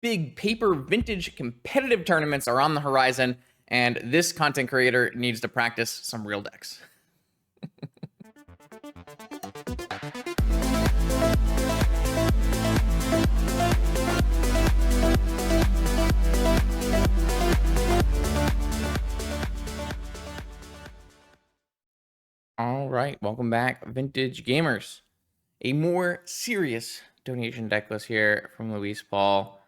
Big paper vintage competitive tournaments are on the horizon, and this content creator needs to practice some real decks. All right, welcome back, vintage gamers. A more serious donation deck list here from Luis Paul.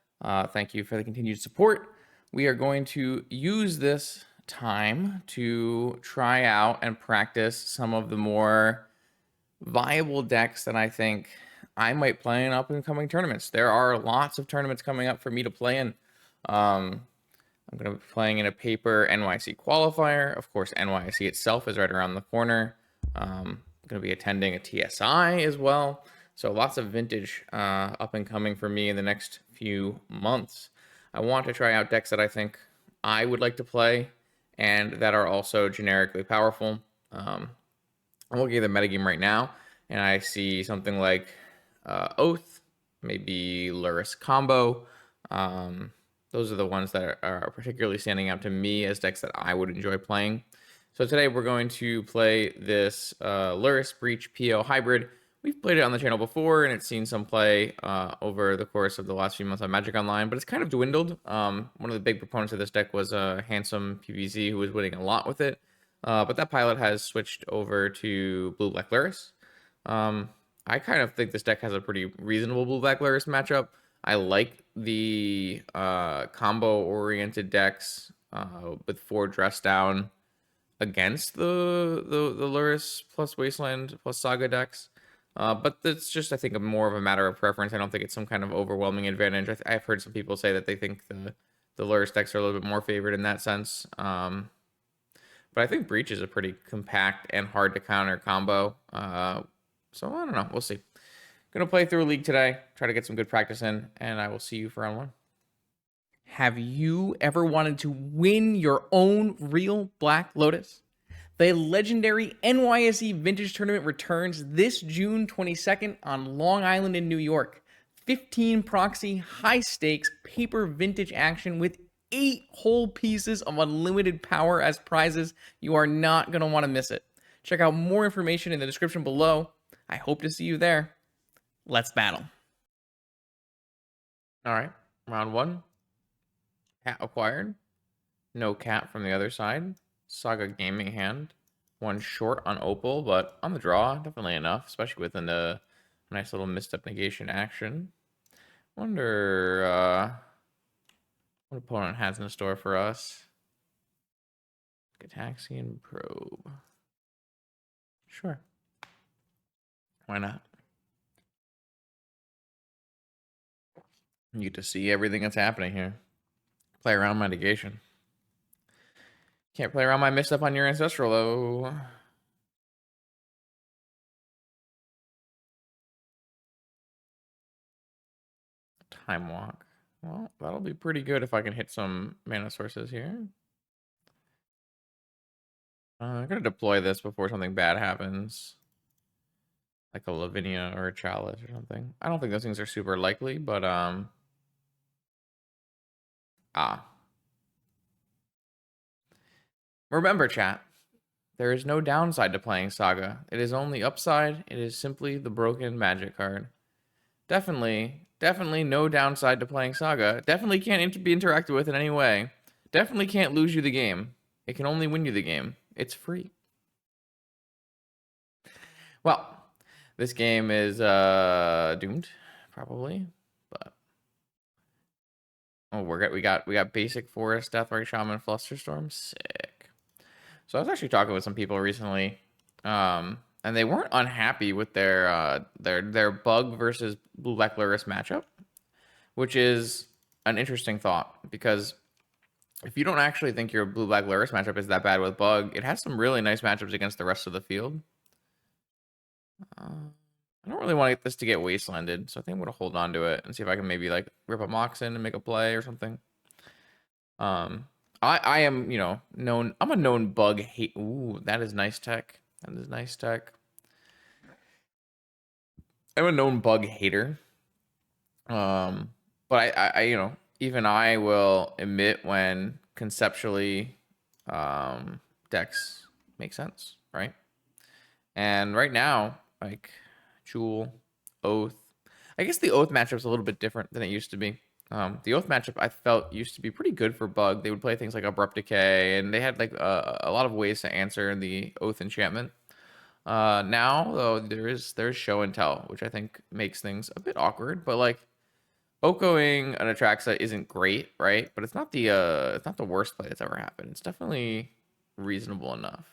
Thank you for the continued support. We are going to use this time to try out and practice some of the more viable decks that I think I might play in up and coming tournaments. There are lots of tournaments coming up for me to play in. I'm going to be playing in a paper NYC qualifier. Of course, NYC itself is right around the corner. I'm going to be attending a TSI as well. So lots of vintage up and coming for me in the next few months. I want to try out decks that I think I would like to play and that are also generically powerful. I'm looking at the metagame right now, and I see something like Oath, maybe Lurrus combo. Those are the ones that are particularly standing out to me as decks that I would enjoy playing. So today we're going to play this Lurrus Breach PO hybrid. We've played it on the channel before, and it's seen some play over the course of the last few months on Magic Online, but it's kind of dwindled. One of the big proponents of this deck was Handsome PVZ, who was winning a lot with it. But that pilot has switched over to Blue-Black Lurrus. I kind of think this deck has a pretty reasonable Blue-Black Lurrus matchup. I like the combo-oriented decks with 4 dress down against the Lurrus plus Wasteland plus Saga decks. But it's just, I think, more of a matter of preference. I don't think it's some kind of overwhelming advantage. I've heard some people say that they think the Lurrus decks are a little bit more favored in that sense. But I think Breach is a pretty compact and hard to counter combo. So I don't know. We'll see. Gonna play through a league today, try to get some good practice in, and I will see you for round 1. Have you ever wanted to win your own real Black Lotus? The legendary NYSE Vintage Tournament returns this June 22nd on Long Island in New York. 15 proxy, high stakes, paper vintage action with 8 whole pieces of unlimited power as prizes. You are not going to want to miss it. Check out more information in the description below. I hope to see you there. Let's battle. All right, round 1. Cat acquired. No cat from the other side. Saga Gaming hand. 1 short on Opal, but on the draw, definitely enough, especially within a nice little misstep negation action. Wonder what opponent has in store for us. Gataxian Probe. Sure. Why not? You get to see everything that's happening here. Play around my negation. Can't play around my misstep on your ancestral, though. Time Walk. Well, that'll be pretty good if I can hit some mana sources here. I'm gonna deploy this before something bad happens. Like a Lavinia or a Chalice or something. I don't think those things are super likely, but remember, chat, there is no downside to playing Saga. It is only upside. It is simply the broken magic card. Definitely no downside to playing Saga. Definitely can't be interacted with in any way. Definitely can't lose you the game. It can only win you the game. It's free. Well, this game is doomed, probably. But oh, we got basic forest, Deathray Shaman, Flusterstorm. Sick. So I was actually talking with some people recently, and they weren't unhappy with their bug versus Blue-Black Lurrus matchup, which is an interesting thought, because if you don't actually think your Blue-Black Lurrus matchup is that bad with bug, it has some really nice matchups against the rest of the field. I don't really want to get this to get wastelanded, so I think I'm gonna hold on to it and see if I can maybe like rip a Moxin and make a play or something. I am, you know, known. I'm a known bug hate. Ooh, that is nice tech. That is nice tech. I'm a known bug hater. But I you know, even I will admit when conceptually decks make sense, right? And right now, like Jewel, Oath. I guess the Oath matchup's a little bit different than it used to be. The Oath matchup I felt used to be pretty good for Bug. They would play things like Abrupt Decay, and they had like a lot of ways to answer the Oath enchantment. Now though, there's show and tell, which I think makes things a bit awkward. But like Okoing an Atraxa isn't great, right? But it's not the worst play that's ever happened. It's definitely reasonable enough.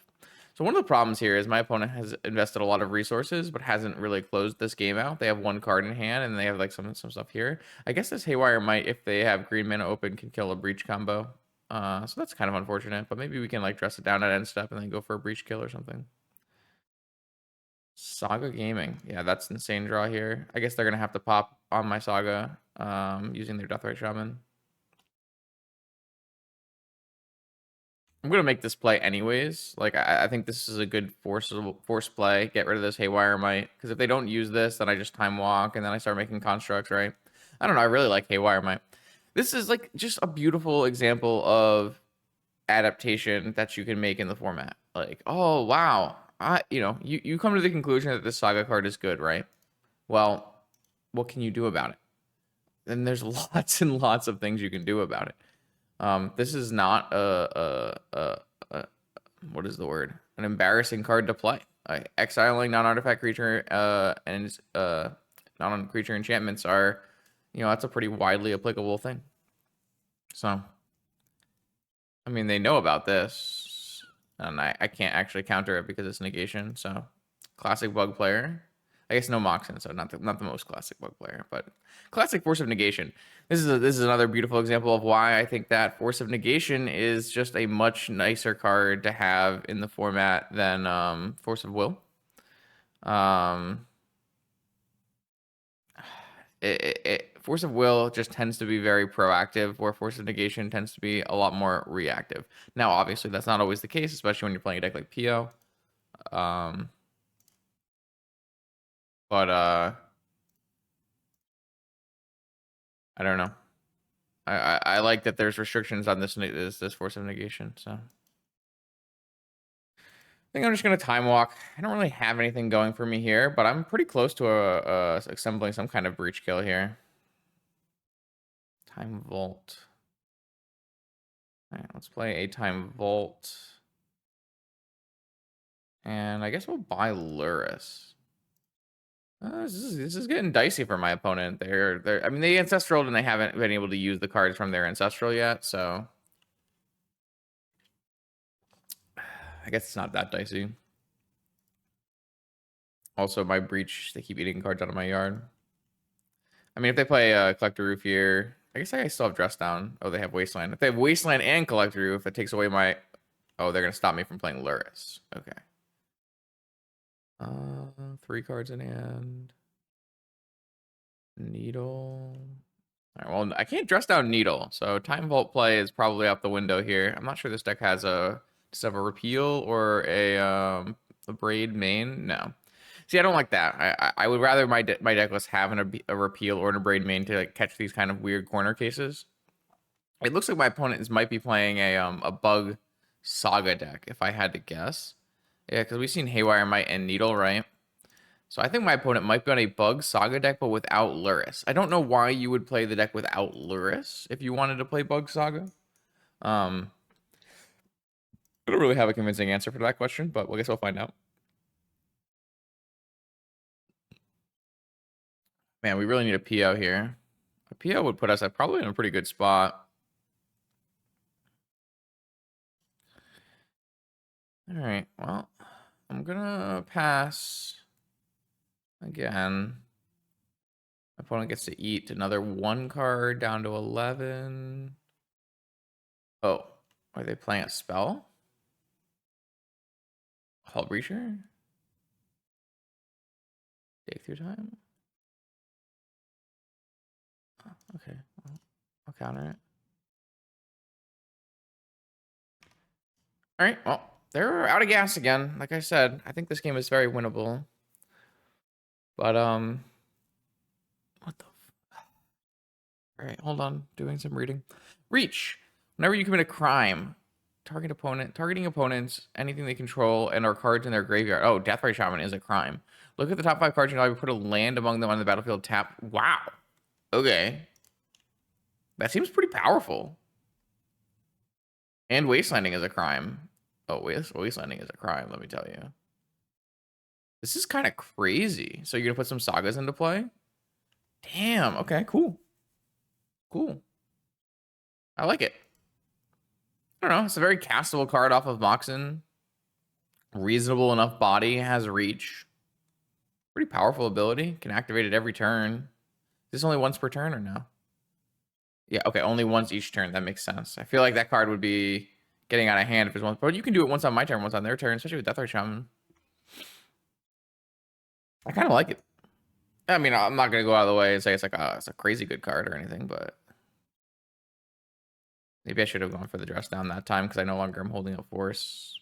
So one of the problems here is my opponent has invested a lot of resources, but hasn't really closed this game out. They have one card in hand, and they have like some stuff here. I guess this Haywire might, if they have green mana open, can kill a Breach combo. So that's kind of unfortunate. But maybe we can like dress it down at end step and then go for a Breach kill or something. Saga Gaming. Yeah, that's insane draw here. I guess they're gonna have to pop on my Saga using their Deathrite Shaman. I'm gonna make this play anyways. Like I think this is a good force play. Get rid of this Haywire Might, because if they don't use this, then I just time walk and then I start making constructs, right? I don't know. I really like Haywire Might. This is like just a beautiful example of adaptation that you can make in the format. Like, oh wow, you come to the conclusion that this Saga card is good, right? Well, what can you do about it? And there's lots and lots of things you can do about it. This is not a what is the word? An embarrassing card to play. Exiling non-artifact creature and non-creature enchantments are, that's a pretty widely applicable thing. So, I mean, they know about this, and I can't actually counter it because it's negation. So, classic Bug player. I guess no Moxen, so not the most classic Bug player, but classic Force of Negation. This is another beautiful example of why I think that Force of Negation is just a much nicer card to have in the format than Force of Will. Force of Will just tends to be very proactive, where Force of Negation tends to be a lot more reactive. Now, obviously, that's not always the case, especially when you're playing a deck like PO. But I don't know. I like that there's restrictions on this Force of Negation. So I think I'm just gonna time walk. I don't really have anything going for me here, but I'm pretty close to assembling some kind of breach kill here. Time Vault. All right, let's play a Time Vault, and I guess we'll buy Lurrus. This is getting dicey for my opponent. I mean, they Ancestraled and they haven't been able to use the cards from their Ancestral yet, so I guess it's not that dicey. Also, my Breach, they keep eating cards out of my yard. I mean, if they play Collector Roof here, I guess I still have Dress Down. Oh, they have Wasteland. If they have Wasteland and Collector Roof, it takes away my... Oh, they're going to stop me from playing Lurrus. Okay. 3 cards in hand. Needle. All right, well, I can't Dress Down Needle, so Time Vault play is probably out the window here. I'm not sure this deck has just have a Repeal or a Braid main. No. See, I don't like that. I would rather my deck list have a Repeal or a Braid main to like catch these kind of weird corner cases. It looks like my opponent might be playing a Bug Saga deck, if I had to guess. Yeah, because we've seen Haywire Might and Needle, right? So I think my opponent might be on a Bug Saga deck, but without Lurrus. I don't know why you would play the deck without Lurrus if you wanted to play Bug Saga. I don't really have a convincing answer for that question, but I guess we'll find out. Man, we really need a PO here. A PO would put us probably in a pretty good spot. All right, well, I'm gonna pass again. My opponent gets to eat another 1 card down to 11. Oh, are they playing a spell? Hull Breacher? Take through time? Oh, okay, well, I'll counter it. All right, well, they're out of gas again. Like I said, I think this game is very winnable. But, what the All right, hold on. Doing some reading. Reach. Whenever you commit a crime, targeting opponents, anything they control, and/or cards in their graveyard. Oh, Deathray Shaman is a crime. Look at the top 5 cards in your library. Put a land among them on the battlefield. Tap. Wow. Okay. That seems pretty powerful. And Wastelanding is a crime. Oh, Wastelanding is a crime, let me tell you. This is kind of crazy. So you're going to put some sagas into play? Damn. Okay, cool. Cool. I like it. I don't know. It's a very castable card off of Moxen. Reasonable enough body. Has reach. Pretty powerful ability. Can activate it every turn. Is this only once per turn or no? Yeah, okay. Only once each turn. That makes sense. I feel like that card would be getting out of hand if it's once. But you can do it once on my turn, once on their turn, especially with Deathray Shaman. I kind of like it. I mean, I'm not gonna go out of the way and say it's like it's a crazy good card or anything, but maybe I should have gone for the dress down that time because I no longer am holding up force.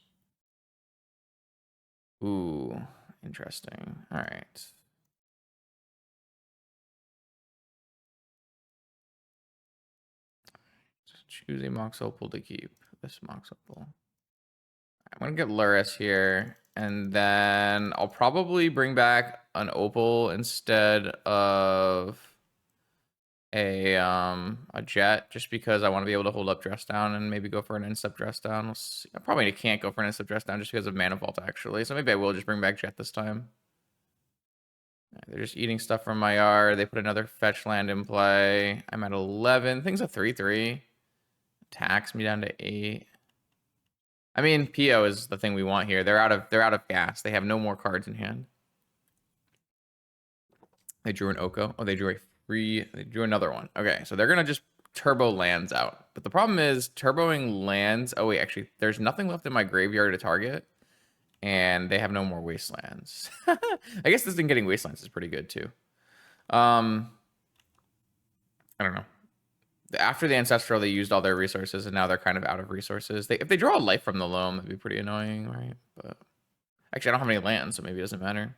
Ooh, interesting. All right. Just choose a Mox Opal to keep. This Mox Opal. I'm gonna get Lurrus here, and then I'll probably bring back an Opal instead of a jet, just because I want to be able to hold up dress down and maybe go for an instep dress down. We'll see. I probably can't go for an instep dress down just because of mana vault actually, so maybe I will just bring back jet this time. They're just eating stuff from my yard. They put another fetch land in play. I'm at 11. Things a 3/3. Tax me down to 8. I mean, PO is the thing we want here. They're out of gas. They have no more cards in hand. They drew an Oko. Oh, they drew they drew another one. Okay, so they're gonna just turbo lands out. But the problem is turboing lands. Oh wait, actually, there's nothing left in my graveyard to target, and they have no more wastelands. I guess this thing getting wastelands is pretty good too. I don't know. After the ancestral, they used all their resources, and now they're kind of out of resources. If they draw a life from the loam, that'd be pretty annoying, right? But actually, I don't have any lands, so maybe it doesn't matter.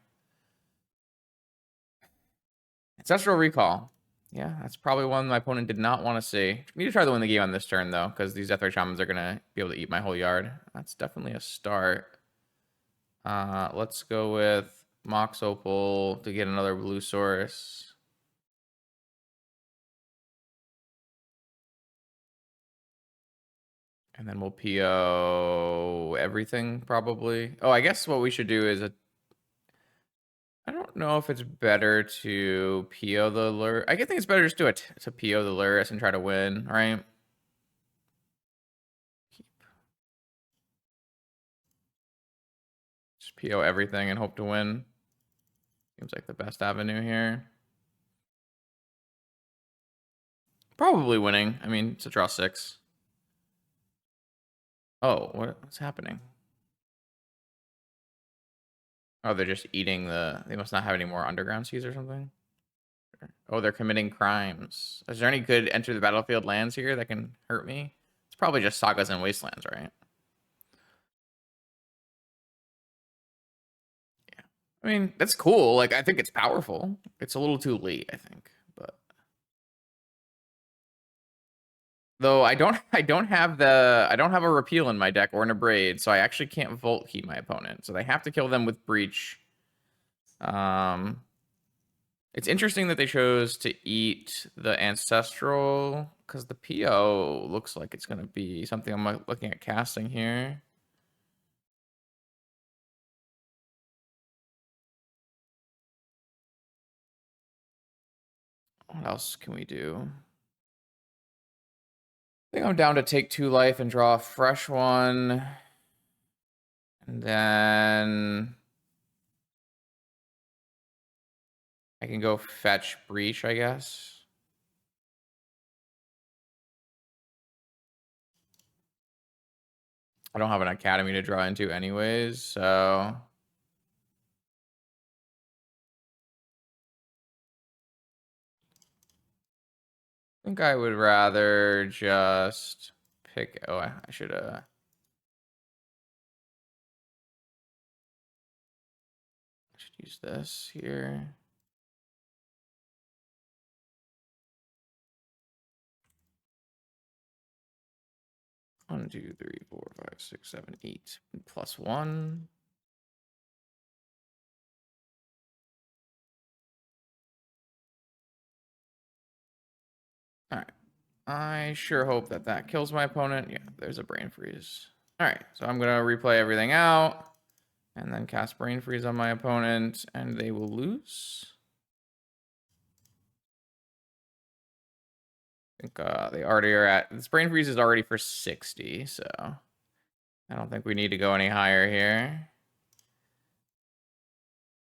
Ancestral Recall. Yeah, that's probably one my opponent did not want to see. I need to try to win the game on this turn, though, because these Deathray Shamans are going to be able to eat my whole yard. That's definitely a start. Let's go with Mox Opal to get another blue source. And then we'll PO everything, probably. Oh, I guess what we should do is I don't know if it's better to PO the Lurrus. I think it's better just to PO the Lurrus and try to win, right? Just PO everything and hope to win. Seems like the best avenue here. Probably winning. I mean, it's a draw 6. Oh, what's happening? Oh, they're just eating they must not have any more underground seas or something. Oh, they're committing crimes. Is there any good enter the battlefield lands here that can hurt me? It's probably just sagas and wastelands, right? Yeah. I mean, that's cool. Like, I think it's powerful. It's a little too late, I think. But though I don't have a repeal in my deck or an abrade, so I actually can't Volt Key my opponent. So they have to kill them with breach. It's interesting that they chose to eat the ancestral because the PO looks like it's gonna be something I'm looking at casting here. What else can we do? I think I'm down to take 2 life and draw a fresh one. And then I can go fetch breach, I guess. I don't have an academy to draw into anyways, so I think I would rather just pick. Oh, I should use this here. 1, 2, 3, 4, 5, 6, 7, 8. +1. All right. I sure hope that that kills my opponent. Yeah, there's a brain freeze. All right, so I'm going to replay everything out and then cast brain freeze on my opponent, and they will lose. I think they already are at... This brain freeze is already for 60, so I don't think we need to go any higher here.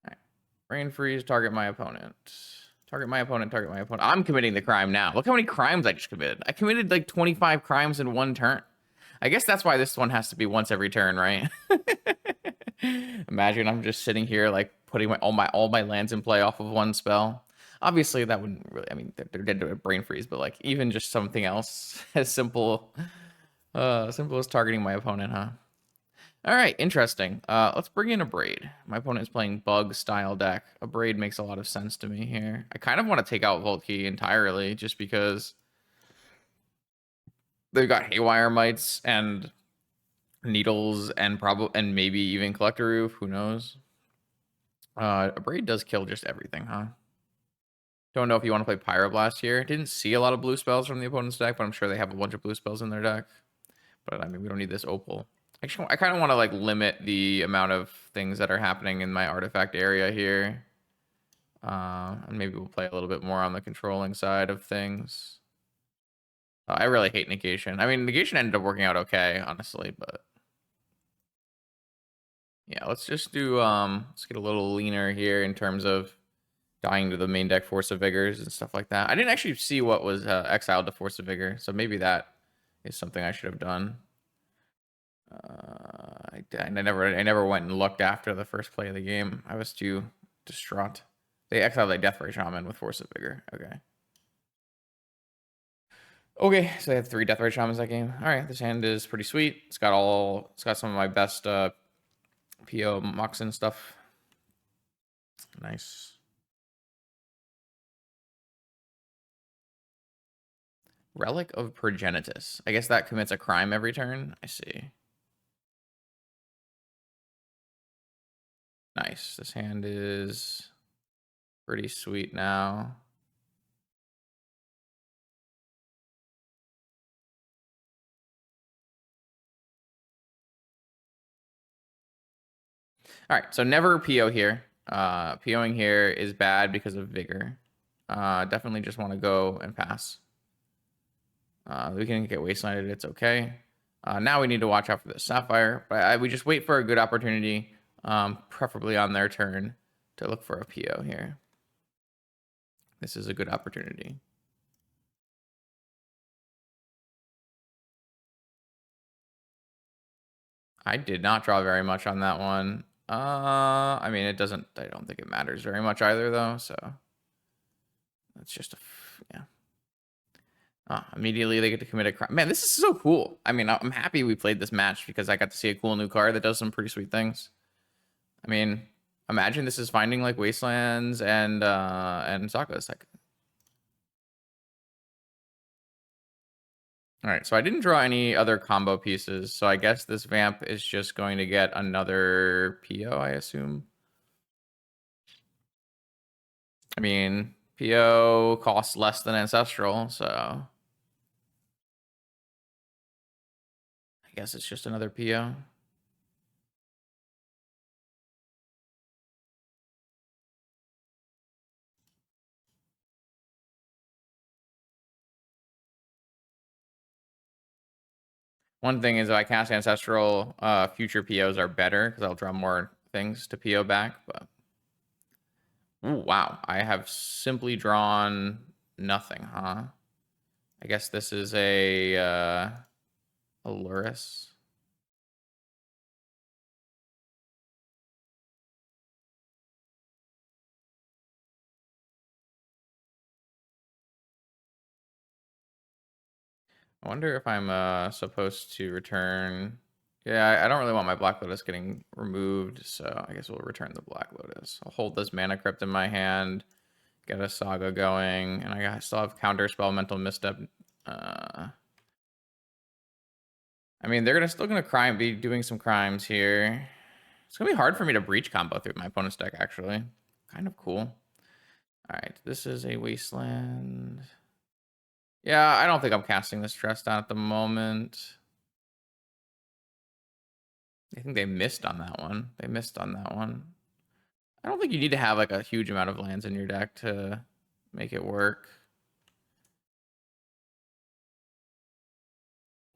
All right. Brain freeze, target my opponent. Target my opponent, target my opponent. I'm committing the crime now. Look how many crimes I just committed. I committed like 25 crimes in one turn. I guess that's why this one has to be once every turn, right? Imagine I'm just sitting here like putting all my lands in play off of one spell. Obviously, that wouldn't really. I mean, they're dead to a brain freeze, but like even just something else as simple as targeting my opponent, huh? All right, interesting. Let's bring in a braid. My opponent is playing bug style deck. A braid makes a lot of sense to me here. I kind of want to take out Volkey entirely just because they've got Haywire Mites and Needles and maybe even Collector Roof. Who knows? A braid does kill just everything, huh? Don't know if you want to play Pyroblast here. Didn't see a lot of blue spells from the opponent's deck, but I'm sure they have a bunch of blue spells in their deck. But I mean, we don't need this Opal. Actually, I kind of want to like limit the amount of things that are happening in my artifact area here. And maybe we'll play a little bit more on the controlling side of things. I really hate negation. I mean, negation ended up working out okay, honestly, but yeah, let's just do let's get a little leaner here in terms of dying to the main deck Force of Vigors and stuff like that. I didn't actually see what was exiled to Force of Vigor, so maybe that is something I should have done. I never went and looked after the first play of the game. I was too distraught. They exiled a Deathray Shaman with Force of Vigor. Okay. Okay, so they had 3 Deathray Shamans that game. All right, this hand is pretty sweet. It's got some of my best PO Moxen stuff. Nice. Relic of Progenitus. I guess that commits a crime every turn. I see. Nice. This hand is pretty sweet now. All right, so never PO here. POing here is bad because of Vigor. Definitely just want to go and pass. We can get Wastelanded, it's okay. Now we need to watch out for the Sapphire, but we just wait for a good opportunity, preferably on their turn, to look for a PO here. This is a good opportunity. I did not draw very much on that one. I mean, I don't think it matters very much either, though, so that's just yeah. Immediately they get to commit a crime. Man, this is so cool. I mean, I'm happy we played this match because I got to see a cool new card that does some pretty sweet things. I mean, imagine this is finding like Wastelands and Sagas. Like, all right, so I didn't draw any other combo pieces, so I guess this Vamp is just going to get another PO, I assume. I mean, PO costs less than Ancestral, so I guess it's just another PO. One thing is if I cast Ancestral, future POs are better because I'll draw more things to PO back, but... Ooh, wow. I have simply drawn nothing, huh? I guess this is a Lurrus. I wonder if I'm supposed to return... Yeah, I don't really want my Black Lotus getting removed, so I guess we'll return the Black Lotus. I'll hold this Mana Crypt in my hand, get a Saga going, and I still have Counterspell, Mental Misstep. mean, they're still gonna be doing some crimes here. It's gonna be hard for me to breach combo through my opponent's deck, actually. Kind of cool. All right, this is a wasteland. Yeah, I don't think I'm casting this stress down at the moment. I think they missed on that one. They missed on that one. I don't think you need to have like a huge amount of lands in your deck to make it work.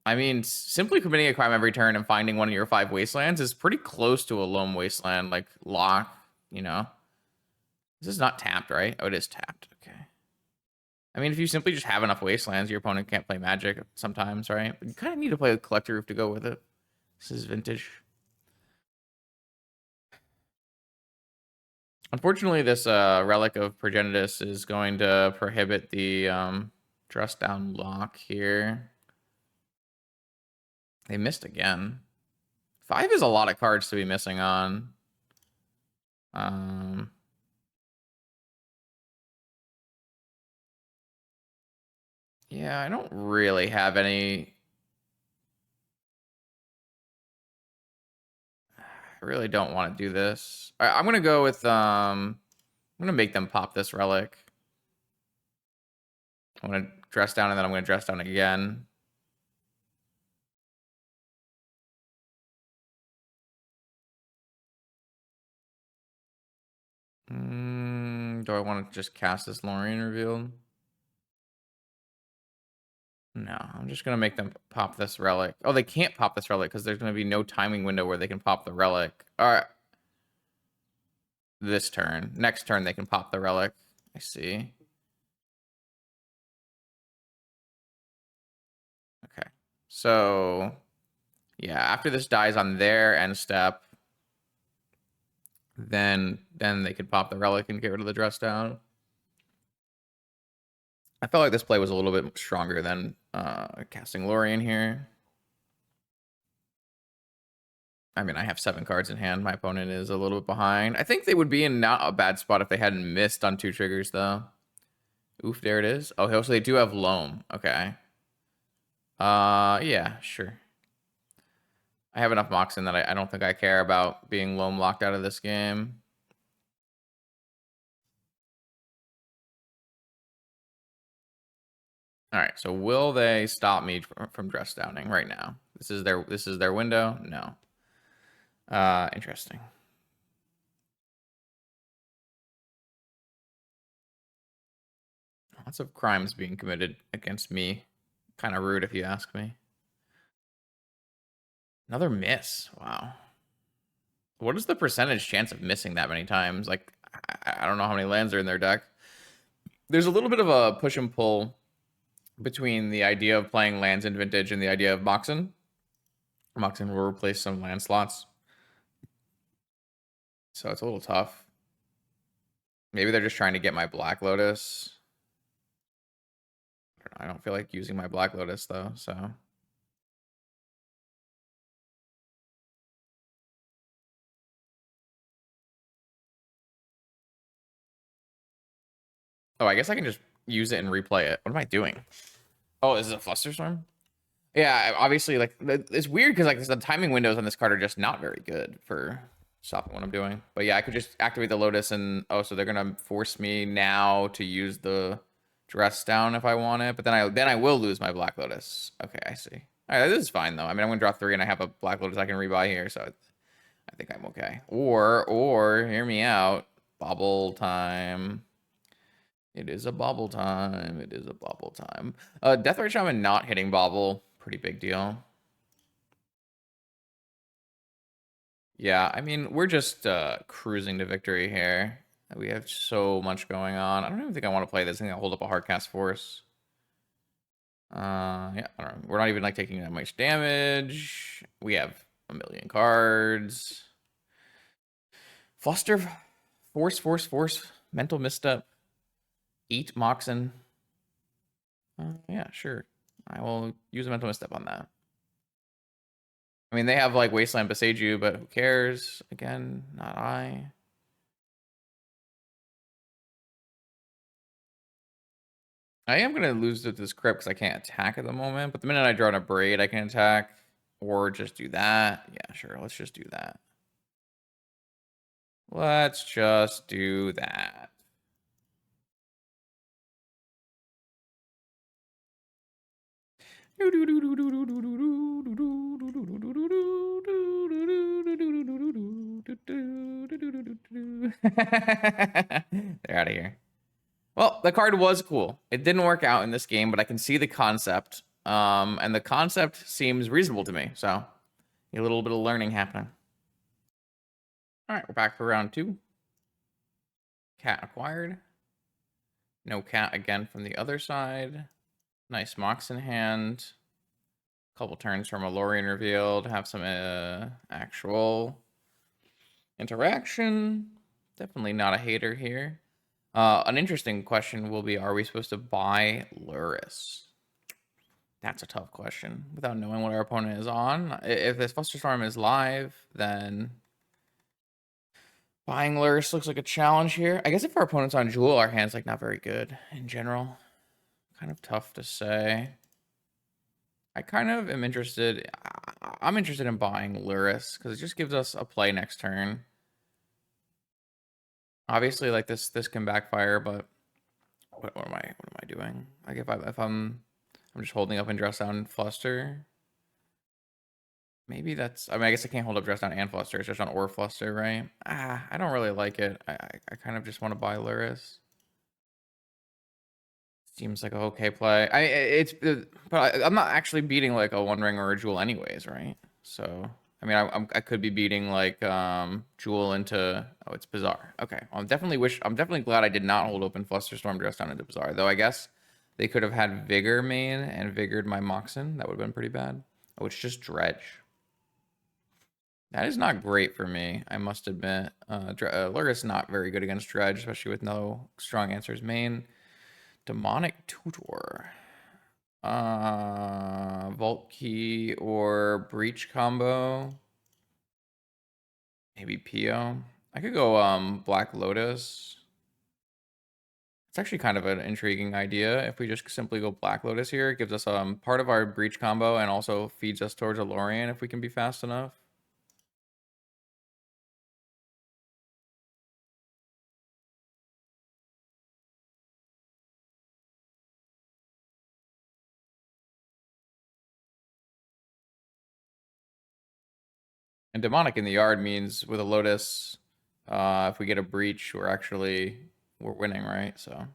I mean, simply committing a crime every turn and finding one of your 5 wastelands is pretty close to a lone wasteland, like lock, you know? This is not tapped, right? Oh, it is tapped. Okay. I mean, if you simply just have enough wastelands, your opponent can't play Magic sometimes, right? But you kind of need to play a Collector Roof to go with it. This is vintage. Unfortunately, this Relic of Progenitus is going to prohibit the dress down lock here. They missed again. 5 is a lot of cards to be missing on. Yeah, I don't really have any. I really don't want to do this. All right, I'm gonna go with I'm gonna make them pop this relic. I'm gonna dress down and then I'm gonna dress down again. Do I want to just cast this Lorien Revealed? No, I'm just gonna make them pop this relic. Oh, they can't pop this relic because there's gonna be no timing window where they can pop the relic. All right. This turn. Next turn they can pop the relic. I see. Okay. So yeah, after this dies on their end step, then they could pop the relic and get rid of the dress down. I felt like this play was a little bit stronger than casting Lorien here. I mean, I have 7 cards in hand. My opponent is a little bit behind. I think they would be in not a bad spot if they hadn't missed on 2 triggers, though. Oof, there it is. Oh, so they do have Loam. Okay. Yeah, sure. I have enough Moxen that I don't think I care about being Loam locked out of this game. All right, so will they stop me from dress downing right now? This is their window? No. Interesting. Lots of crimes being committed against me. Kind of rude if you ask me. Another miss. Wow. What is the percentage chance of missing that many times? Like, I don't know how many lands are in their deck. There's a little bit of a push and pull between the idea of playing lands in Vintage and the idea of Moxen. Moxen will replace some land slots. So it's a little tough. Maybe they're just trying to get my Black Lotus. I don't feel like using my Black Lotus, though, so... Oh, I guess I can just use it and replay it. What am I doing? Oh, is it a Flusterstorm? Yeah, obviously, like, it's weird because, like, the timing windows on this card are just not very good for stopping what I'm doing. But yeah, I could just activate the Lotus and, oh, so they're going to force me now to use the dress down if I want it. But then I will lose my Black Lotus. Okay, I see. All right, this is fine, though. I mean, I'm going to draw 3 and I have a Black Lotus I can rebuy here, so I think I'm okay. Or, hear me out, bobble time. It is a bobble time. It is a bobble time. Deathrite Shaman not hitting bobble. Pretty big deal. Yeah, I mean, we're just cruising to victory here. We have so much going on. I don't even think I want to play this. I think I'll hold up a Hardcast Force. Yeah, I don't know. We're not even like taking that much damage. We have a million cards. Fluster, force. Mental misstep. Eat Moxen. Yeah, sure. I will use a mental misstep on that. I mean, they have like Wasteland Beseiju, but who cares? Again, not I. I am going to lose to this crypt because I can't attack at the moment. But the minute I draw in a braid, I can attack. Or just do that. Yeah, sure. Let's just do that. Let's just do that. They're out of here. Well, the card was cool. It didn't work out in this game, but I can see the concept. And the concept seems reasonable to me. So a little bit of learning happening. All right, we're back for round 2. Cat acquired. No cat again from the other side. Nice Mox in hand. Couple turns from a Lorien revealed. Have some actual interaction. Definitely not a hater here. An interesting question will be, are we supposed to buy Lurrus? That's a tough question without knowing what our opponent is on. If this Flusterstorm is live, then buying Lurrus looks like a challenge here. I guess if our opponent's on Jewel, our hand's like not very good in general. Kind of tough to say. I kind of am interested. I'm interested in buying Lurrus because it just gives us a play next turn. Obviously, like this can backfire, but what am I doing? Like if I'm just holding up and dress down Fluster. Maybe that's. I mean, I guess I can't hold up dress down and Fluster. It's just on or Fluster, right? I don't really like it. I kind of just want to buy Lurrus. Seems like a okay play. But I'm not actually beating like a One Ring or a Jewel anyways, right? So I mean, I could be beating like Jewel into. Oh, it's Bizarre. Okay, well, I'm definitely glad I did not hold open Flusterstorm dress down into Bizarre. Though I guess they could have had Vigor main and Vigored my Moxen. That would have been pretty bad. Oh, it's just Dredge. That is not great for me, I must admit. Lurrus not very good against Dredge, especially with no strong answers main. Demonic Tutor. Vault Key or Breach combo. Maybe Pio. I could go Black Lotus. It's actually kind of an intriguing idea. If we just simply go Black Lotus here, it gives us part of our Breach combo and also feeds us towards a Lorien if we can be fast enough. And Demonic in the yard means with a Lotus, if we get a Breach, we're winning, right? So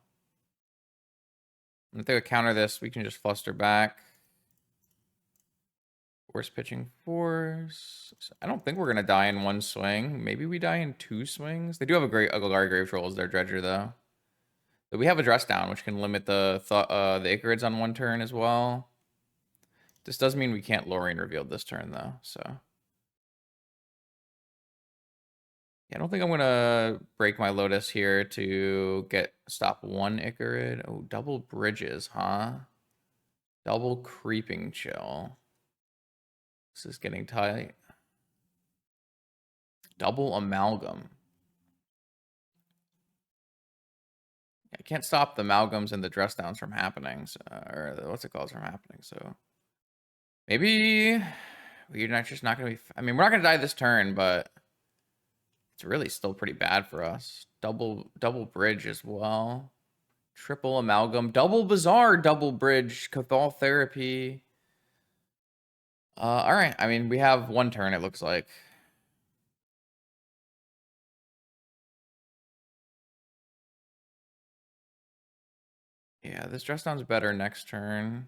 if they counter this, we can just Fluster back. Force pitching force. I don't think we're gonna die in one swing. Maybe we die in 2 swings. They do have a Golgari Grave Troll as their Dredger though. But we have a dress down, which can limit the Icarids on 1 turn as well. This does mean we can't Lorien reveal this turn though. So yeah, I don't think I'm gonna break my Lotus here to stop 1 Icarid. Oh, double bridges, huh? Double creeping chill. This is getting tight. Double amalgam. I can't stop the amalgams and the dress downs from happening, or what's it called from happening. So maybe we're just not gonna be. I mean, we're not gonna die this turn, but it's really still pretty bad for us. Double bridge as well. Triple amalgam, double bizarre, double bridge, Cathal therapy. All right. I mean, we have 1 turn. It looks like. Yeah, this dress down's better next turn.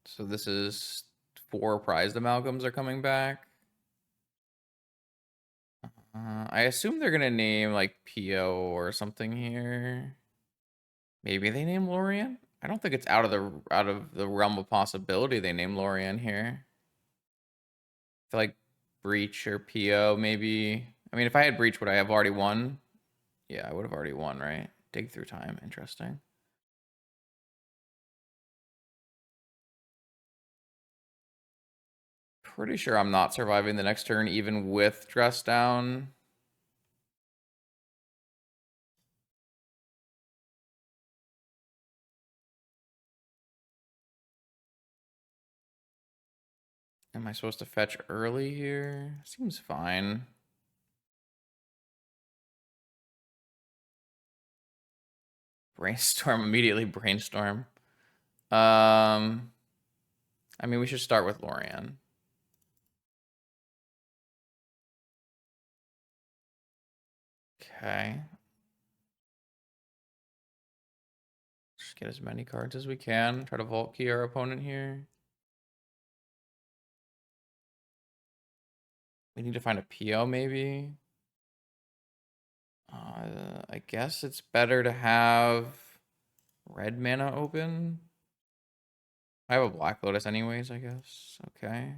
So this is 4 prized amalgams are coming back. I assume they're gonna name like Pio or something here. Maybe they name Lorien. I don't think it's out of the realm of possibility they name Lorien here. I feel like Breach or Pio maybe. I mean, if I had Breach, would I have already won? Yeah, I would have already won, right? Dig through time. Interesting. Pretty sure I'm not surviving the next turn, even with dress down. Am I supposed to fetch early here? Seems fine. Brainstorm, immediately brainstorm. I mean, we should start with Lorian. Okay. Just get as many cards as we can. Try to vault key our opponent here. We need to find a PO maybe. I guess it's better to have red mana open. I have a Black Lotus anyways, I guess. Okay.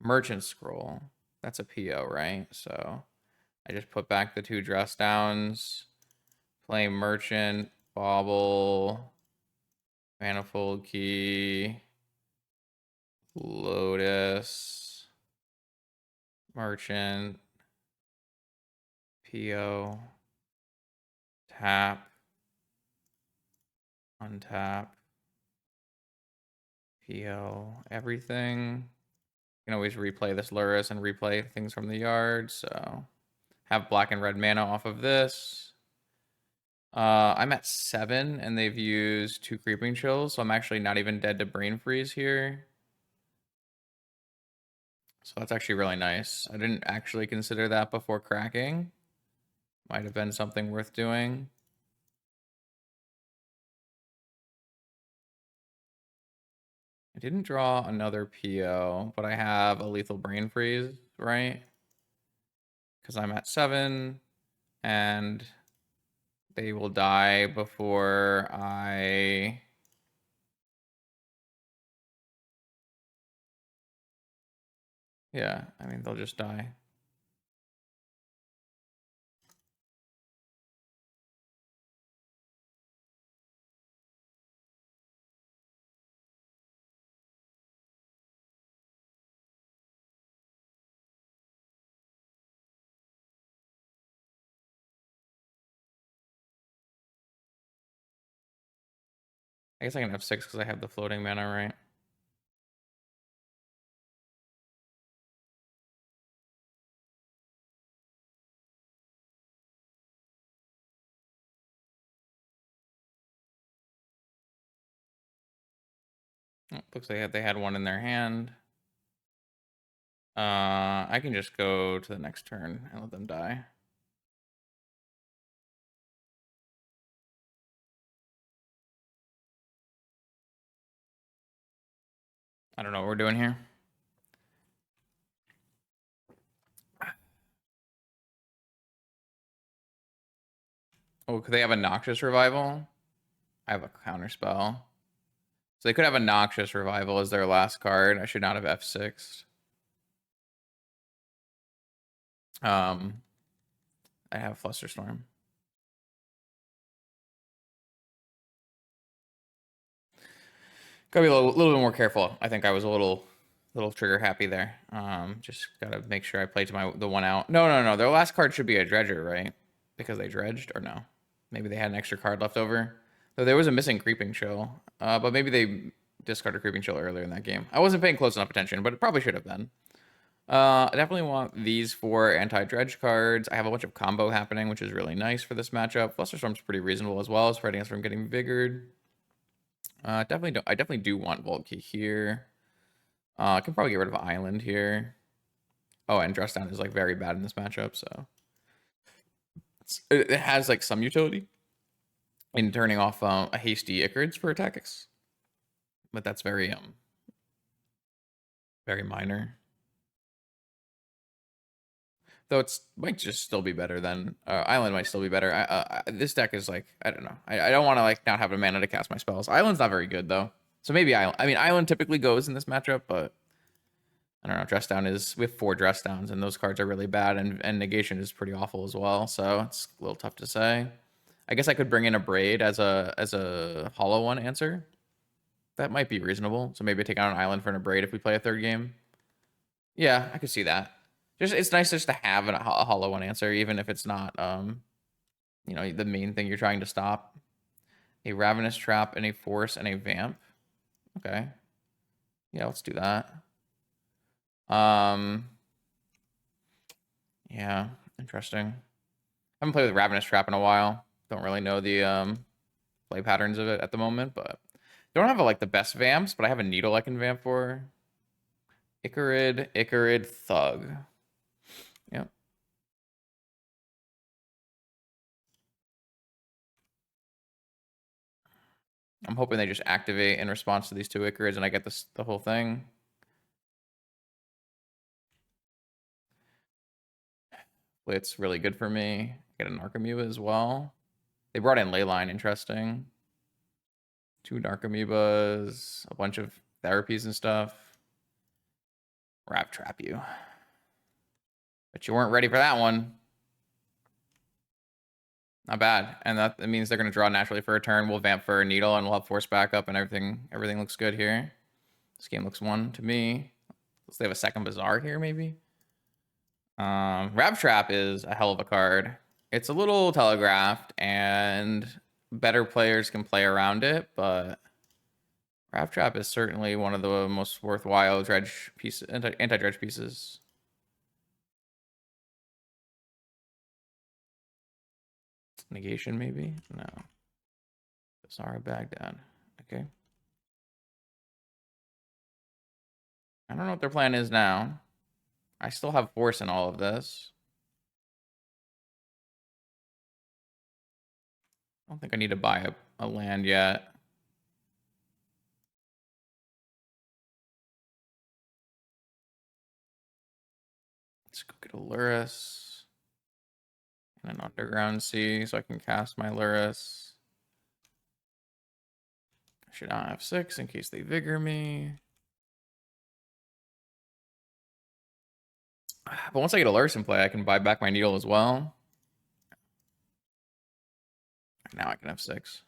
Merchant Scroll. That's a PO, right? So I just put back the 2 dress downs. Play Merchant, Bauble, Manifold Key, Lotus, Merchant, PO, tap, untap, PO, everything. You can always replay this Lurrus and replay things from the yard, so have black and red mana off of this. I'm at 7 and they've used 2 Creeping Chills, so I'm actually not even dead to Brain Freeze here. So that's actually really nice. I didn't actually consider that before cracking. Might have been something worth doing. I didn't draw another PO, but I have a lethal Brain Freeze, right? Because I'm at 7 and they will die before I... Yeah, I mean, they'll just die. I guess I can have 6 because I have the floating mana, right? Oh, looks like they had one in their hand. I can just go to the next turn and let them die. I don't know what we're doing here. Oh, could they have a Noxious Revival? I have a counter spell. So they could have a Noxious Revival as their last card. I should not have F6. I have Flusterstorm. Gotta be a little bit more careful. I think I was a little trigger happy there. Just gotta make sure I play to the one out. No. Their last card should be a Dredger, right? Because they dredged, or no? Maybe they had an extra card left over. Though there was a missing Creeping Chill. But maybe they discarded Creeping Chill earlier in that game. I wasn't paying close enough attention, but it probably should have been. I definitely want these 4 anti-dredge cards. I have a bunch of combo happening, which is really nice for this matchup. Flusterstorm's pretty reasonable as well as preventing us from getting vigored. I definitely do want Vault Key here. I can probably get rid of Island here. Oh, and Dress Down is like very bad in this matchup, so it has like some utility in turning off a hasty Ichorids for attacks, but that's very minor. Though it's might just still be better than Island might still be better. This deck is like I don't know. I don't want to like not have a mana to cast my spells. Island's not very good though, so maybe Island. I mean, Island typically goes in this matchup, but I don't know. Dress Down is we have 4 dress downs, and those cards are really bad, and negation is pretty awful as well. So it's a little tough to say. I guess I could bring in a Braid as a hollow one answer. That might be reasonable. So maybe take out an Island for an Braid if we play a 3rd game. Yeah, I could see that. Just it's nice just to have a hollow one answer, even if it's not you know, the main thing you're trying to stop. A Ravenous Trap and a Force and a Vamp. Okay. Yeah, let's do that. Yeah, interesting. Haven't played with Ravenous Trap in a while. Don't really know the play patterns of it at the moment, but don't have like the best vamps, but I have a needle I can vamp for. Icarid, Thug. Yep. I'm hoping they just activate in response to these two Icarids and I get the whole thing. It's really good for me. Get an Narcomoeba as well. They brought in Leyline, interesting. 2 Narcomoebas, a bunch of therapies and stuff. Wrap Trap you. But you weren't ready for that one. Not bad. And that means they're going to draw naturally for a turn. We'll vamp for a needle and we'll have force backup and everything looks good here. This game looks 1 to me. Let's they have a second Bazaar here, maybe. Wrap Trap is a hell of a card. It's a little telegraphed and better players can play around it, but Wrap Trap is certainly one of the most worthwhile dredge pieces, anti-dredge pieces. Negation, maybe? No. Sorry, Baghdad. Okay. I don't know what their plan is now. I still have force in all of this. I don't think I need to buy a land yet. Let's go get a Lurrus and an Underground Sea so I can cast my Lurrus. Should not have 6 in case they vigor me. But once I get a Lurrus in play, I can buy back my needle as well. Now I can have 6.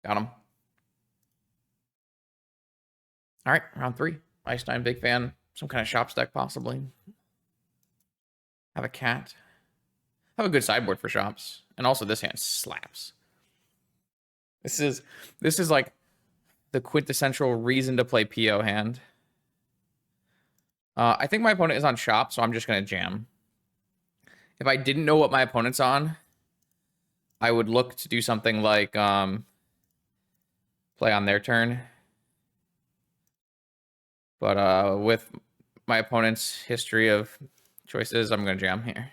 Got him. All right, round 3. Einstein, big fan. Some kind of shop stack, possibly. Have a cat. Have a good sideboard for shops. And also this hand slaps. This is like the quintessential reason to play PO hand. I think my opponent is on shop, so I'm just going to jam. If I didn't know what my opponent's on, I would look to do something like play on their turn. But with my opponent's history of choices, I'm going to jam here.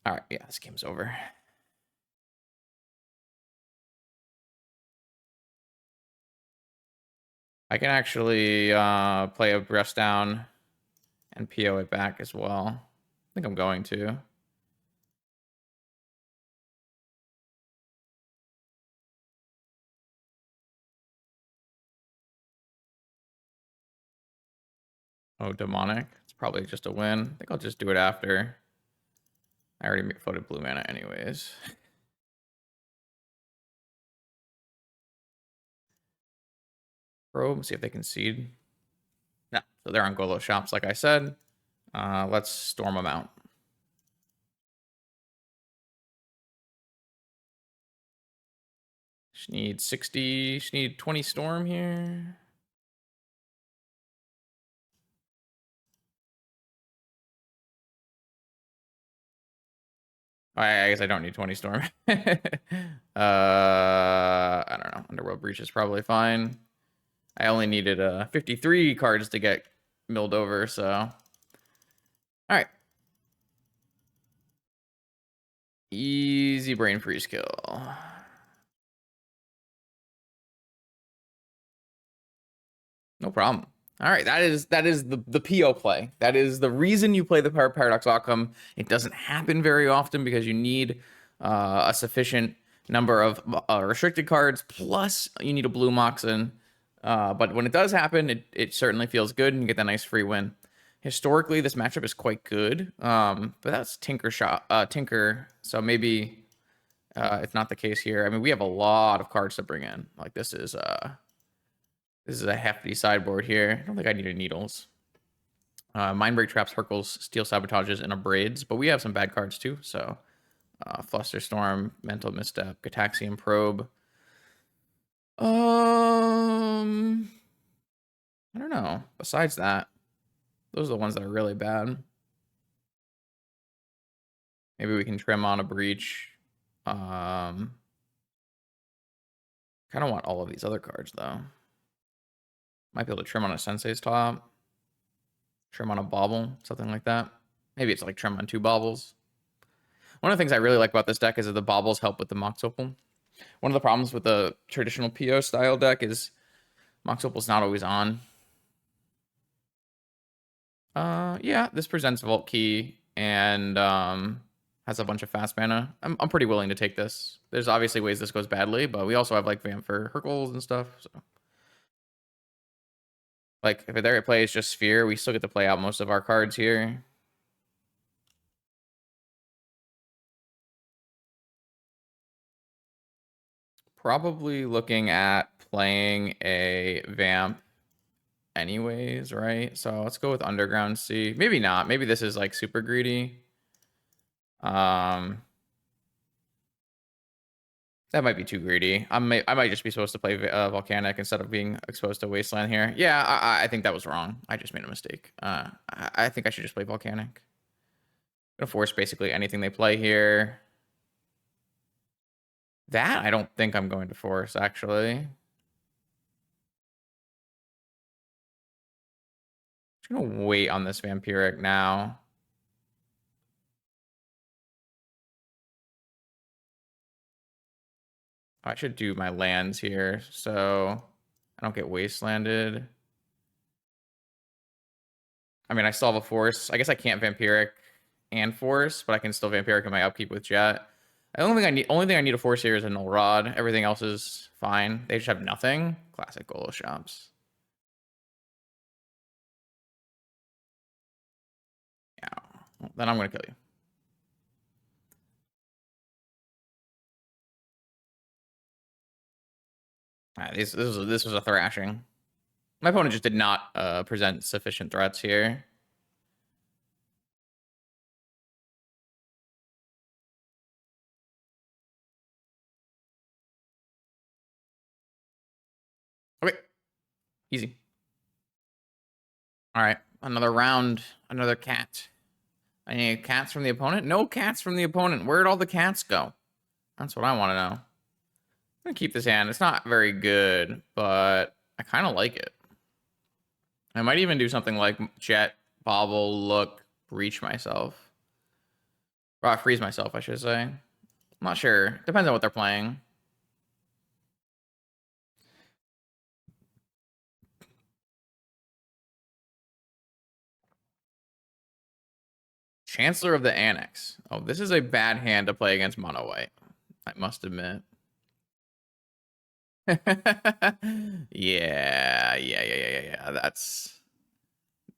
All right, yeah, this game's over. I can actually play a rest down and PO it back as well. I think I'm going to. Oh, demonic. It's probably just a win. I think I'll just do it after. I already voted blue mana anyways. Probe, see if they can seed. No, so they're on Golo shops, like I said. Let's storm them out. Just need 60, just need 20 storm here. I guess I don't need 20 storm. I don't know. Underworld Breach is probably fine. I only needed 53 cards to get milled over, so. All right. Easy brain freeze kill. No problem. All right, that is the PO play. That is the reason you play the Paradox Outcome. It doesn't happen very often because you need a sufficient number of restricted cards, plus you need a blue Moxen. But when it does happen, it certainly feels good, and you get that nice free win. Historically, this matchup is quite good, but that's Tinker, so maybe it's not the case here. I mean, we have a lot of cards to bring in. Like this is a hefty sideboard here. I don't think I needed needles. Mindbreak, Traps, Hurkles, Steel Sabotages, and Abrades. But we have some bad cards too. So Flusterstorm, Mental Misstep, Gataxian Probe. I don't know. Besides that, those are the ones that are really bad. Maybe we can trim on a breach. Kind of want all of these other cards, though. Might be able to trim on a Sensei's top. Trim on a bauble, something like that. Maybe it's like trim on 2 baubles. One of the things I really like about this deck is that the baubles help with the Mox Opal. One of the problems with the traditional PO style deck is Mox Opal's not always on. Yeah, this presents Vault Key and has a bunch of fast mana. I'm pretty willing to take this. There's obviously ways this goes badly, but we also have like Vamp for Hercules and stuff. So, like, if their play is just Sphere, we still get to play out most of our cards here. Probably looking at playing a Vamp anyways, right? So let's go with Underground Sea. Maybe not. Maybe this is like super greedy. That might be too greedy. I might just be supposed to play Volcanic instead of being exposed to Wasteland here. Yeah, I think that was wrong. I just made a mistake. I think I should just play Volcanic. Gonna force basically anything they play here. That I don't think I'm going to force, actually. Just gonna wait on this Vampiric now. I should do my lands here, so I don't get wastelanded. I mean, I still have a force. I guess I can't Vampiric and force, but I can still Vampiric in my upkeep with Jet. The only thing I need to force here is a Null Rod. Everything else is fine. They just have nothing. Classic Golo shops. Yeah. Well, then I'm gonna kill you. This was a thrashing. My opponent just did not present sufficient threats here. Okay, easy. All right, another round, another cat. I need cats from the opponent. No cats from the opponent. Where'd all the cats go? That's what I want to know. I'm gonna keep this hand. It's not very good, but I kind of like it. I might even do something like Jet, Bobble, Look, Reach myself. Or freeze myself, I should say. I'm not sure. Depends on what they're playing. Chancellor of the Annex. Oh, this is a bad hand to play against Mono White, I must admit. Yeah.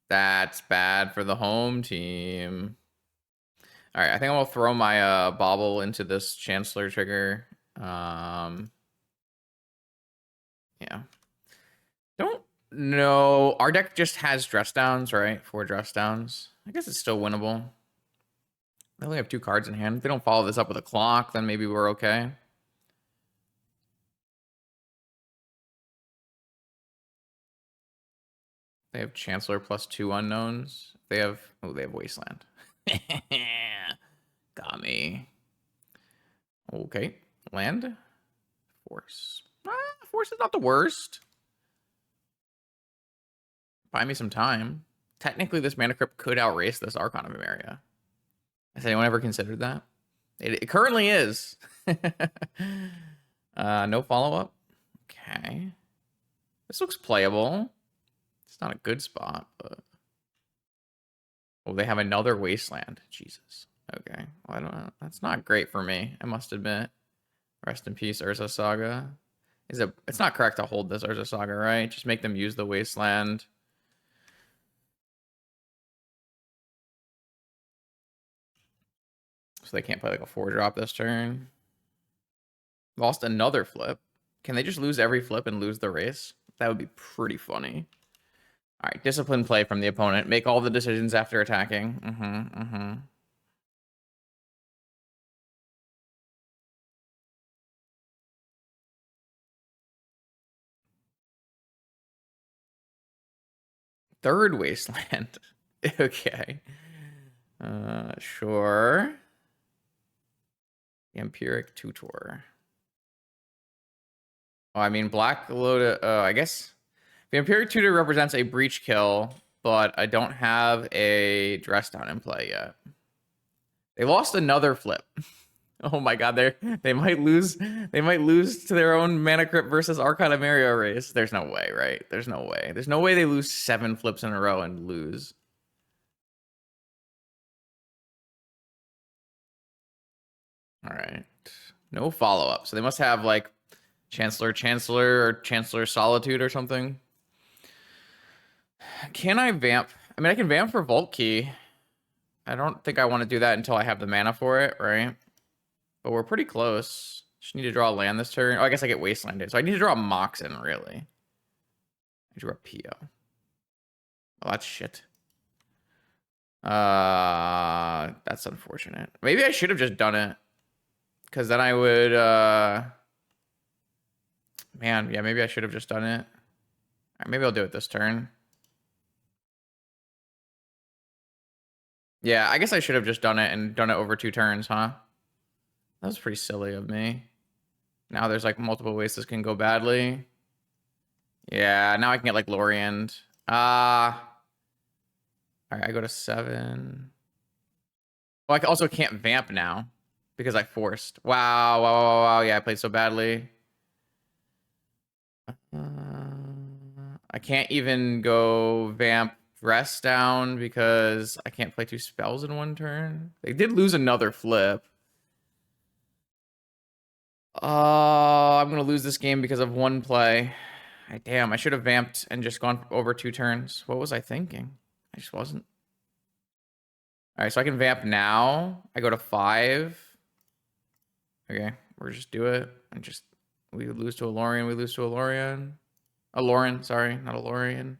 That's bad for the home team. All right, I think I'm gonna throw my bauble into this Chancellor trigger. Yeah. Don't know. Our deck just has dress downs, right? 4 dress downs. I guess it's still winnable. They only have 2 cards in hand. If they don't follow this up with a clock, then maybe we're okay. They have Chancellor plus 2 unknowns. They have Wasteland. Got me. Okay. Land. Force. Force is not the worst. Buy me some time. Technically, this Mana Crypt could outrace this Archon of Emeria. Has anyone ever considered that? It currently is. No follow-up. Okay. This looks playable. It's not a good spot, but... Oh, they have another Wasteland. Jesus. Okay. Well, I don't know. That's not great for me, I must admit. Rest in peace, Urza Saga. It's not correct to hold this Urza Saga, right? Just make them use the Wasteland. So they can't play like a 4-drop this turn. Lost another flip. Can they just lose every flip and lose the race? That would be pretty funny. All right, discipline play from the opponent. Make all the decisions after attacking. Third Wasteland. Okay. Sure. Vampiric Tutor. Oh, I mean, Black Lotus. I guess Vampiric Tutor represents a breach kill, but I don't have a dress down in play yet. They lost another flip. Oh my god, they might lose. They might lose to their own Mana Crypt versus Arcana Mario race. There's no way, right? There's no way. There's no way they lose 7 flips in a row and lose. All right. No follow-up. So they must have like Chancellor or Chancellor Solitude or something. Can I vamp? I mean, I can vamp for Vault Key. I don't think I want to do that until I have the mana for it, right? But we're pretty close. Just need to draw a land this turn. Oh, I guess I get Wastelanded. So I need to draw a Moxen, really. I drew a Pio. Oh, that's shit. That's unfortunate. Maybe I should have just done it. Because then I would, man, yeah, maybe I should have just done it. All right, maybe I'll do it this turn. Yeah, I guess I should have just done it and done it over 2 turns, huh? That was pretty silly of me. Now there's like multiple ways this can go badly. Yeah, now I can get like Lorient. All right, I go to 7. Oh, I also can't vamp now because I forced. Wow, wow, wow, wow, wow. Yeah, I played so badly. I can't even go vamp rest down because I can't play 2 spells in 1 turn. They did lose another flip. I'm gonna lose this game because of 1 play. Damn, I should have vamped and just gone over 2 turns. What was I thinking? I just wasn't. All right, so I can vamp now. I go to 5. Okay, we're just do it. And just, we lose to a Lorien, we lose to a Lorien. A Lauren, sorry, not a Lorien.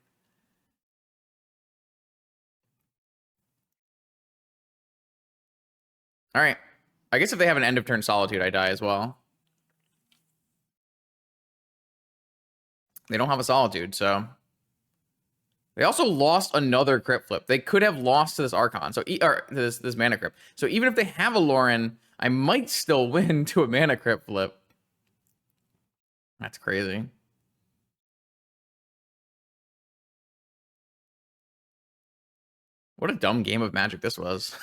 All right. I guess if they have an end of turn Solitude, I die as well. They don't have a Solitude, so. They also lost another Crypt flip. They could have lost to this Archon, so or this Mana Crypt. So even if they have a Lauren, I might still win to a Mana Crypt flip. That's crazy. What a dumb game of Magic this was.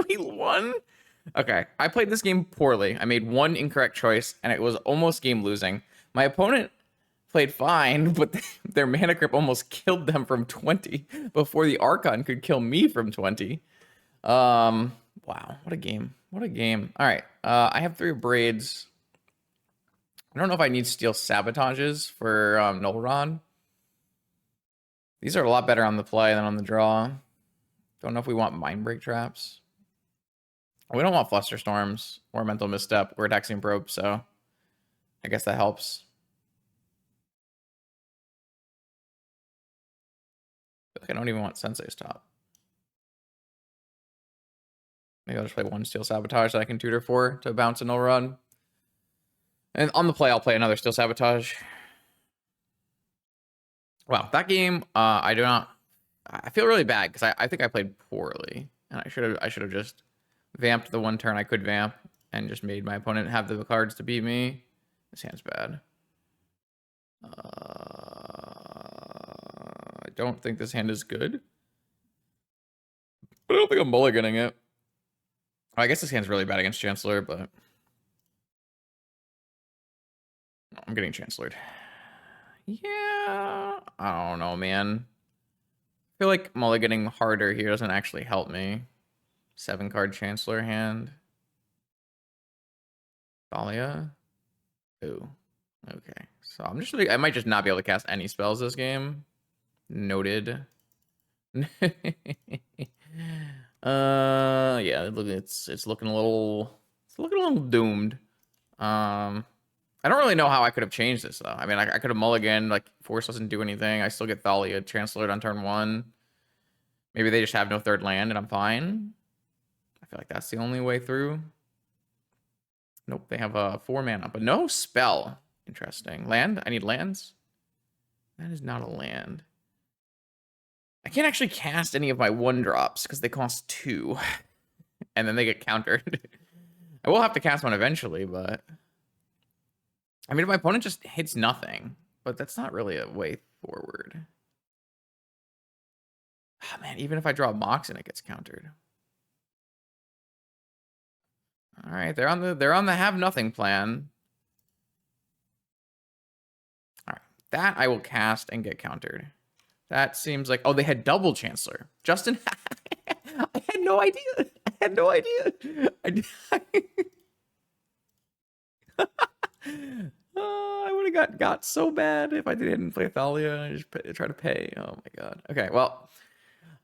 We won? Okay, I played this game poorly. I made 1 incorrect choice, and it was almost game losing. My opponent played fine, but their Mana Crypt almost killed them from 20 before the Archon could kill me from 20. Wow, what a game. What a game. All right, I have 3 braids. I don't know if I need Steel Sabotages for Null Rod. These are a lot better on the play than on the draw. Don't know if we want Mind Break Traps. We don't want Flusterstorms or Mental Misstep or Taxian Probe, so I guess that helps. I feel like I don't even want Sensei's Top. Maybe I'll just play 1 Steel Sabotage that I can tutor for to bounce a Null Rod. And on the play, I'll play another Steel Sabotage. Wow, that game, I feel really bad because I think I played poorly. And I should have just vamped the 1 turn I could vamp and just made my opponent have the cards to beat me. This hand's bad. I don't think this hand is good. I don't think I'm mulliganing it. I guess this hand's really bad against Chancellor, but I'm getting Chancellored. Yeah, I don't know, man. I feel like mulliganing harder here doesn't actually help me. 7-card Chancellor hand. Thalia. Ooh. Okay. So I might just not be able to cast any spells this game. Noted. Yeah, it's looking a little doomed. I don't really know how I could have changed this though. I mean, I could have mulliganed, like Force doesn't do anything. I still get Thalia Chancellor on turn 1. Maybe they just have no 3rd land and I'm fine. I feel like that's the only way through. Nope, they have a 4 mana, but no spell. Interesting. Land? I need lands? That is not a land. I can't actually cast any of my 1-drops because they cost 2. And then they get countered. I will have to cast one eventually, but... I mean, if my opponent just hits nothing, but that's not really a way forward. Oh, man, even if I draw a Mox and it gets countered. All right, they're on the have nothing plan. All right, that I will cast and get countered. That seems like, oh, they had double Chancellor. Justin, I had no idea. I had no idea. I would have got so bad if I didn't play Thalia and I just try to pay. Oh my god. Okay, well,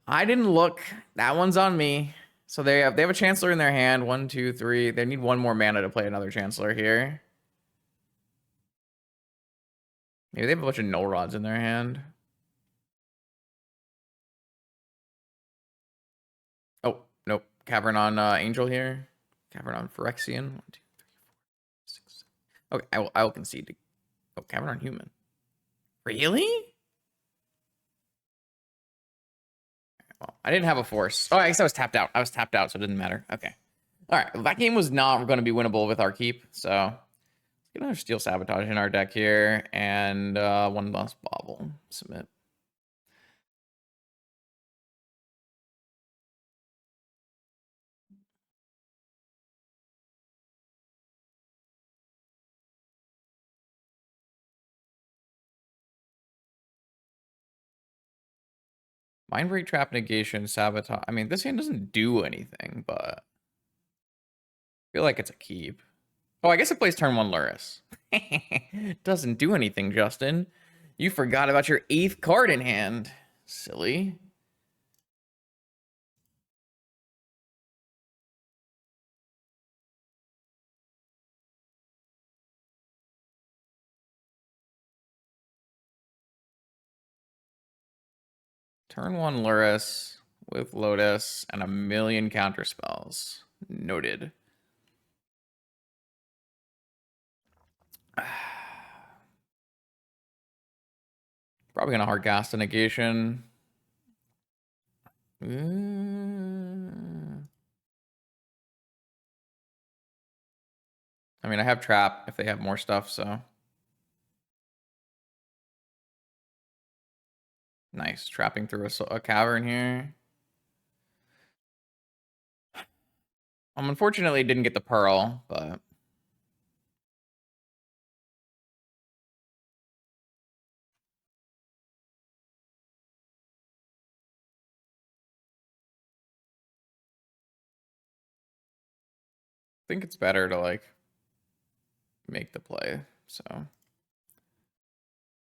I didn't look. That one's on me. So they have a Chancellor in their hand. 1, 2, 3. They need 1 more mana to play another Chancellor here. Maybe they have a bunch of Null Rods in their hand. Oh, nope. Cavern on Angel here. Cavern on Phyrexian. 1, 2, 3, 4, 6, 7. Okay, I will concede to... Oh, Cavern on Human. Really? Well, I didn't have a force. Oh, I guess I was tapped out. I was tapped out, so it didn't matter. Okay. All right. Well, that game was not going to be winnable with our keep, so let's get another Steel Sabotage in our deck here, and 1 less Bobble. Submit. Mind Break, Trap, Negation, Sabotage. I mean, this hand doesn't do anything, but I feel like it's a keep. Oh, I guess it plays turn 1 Lurrus. Doesn't do anything, Justin. You forgot about your 8th card in hand. Silly. Turn 1 Lurrus with Lotus and a million counter spells. Noted. Probably gonna hard cast a negation. I mean, I have trap if they have more stuff, so. Nice. Trapping through a cavern here. Unfortunately, didn't get the pearl, but. I think it's better to, like, make the play, so.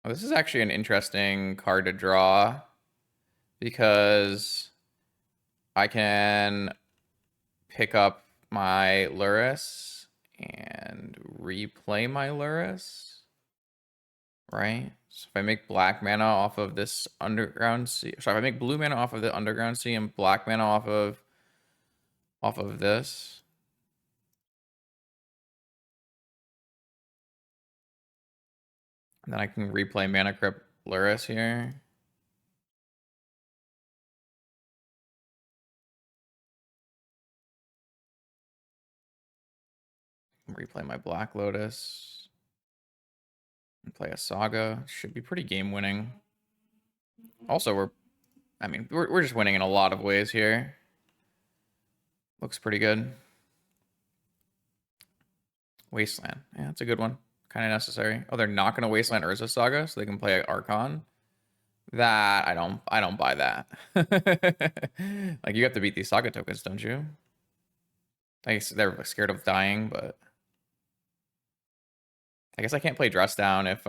Oh, this is actually an interesting card to draw because I can pick up my Lurrus and replay my Lurrus, right? So if I make black mana off of this Underground Sea, sorry, if I make blue mana off of the Underground Sea and black mana off of this, and then I can replay Mana Crypt Lurrus here. Replay my Black Lotus. And play a Saga. Should be pretty game winning. Also, we're just winning in a lot of ways here. Looks pretty good. Wasteland. Yeah, that's a good one. Kind of necessary. Oh, they're not going to Wasteland Urza Saga, so they can play Archon. That I don't buy that. Like, you have to beat these Saga tokens, don't you? I guess they're scared of dying, but I guess I can't play Dress Down if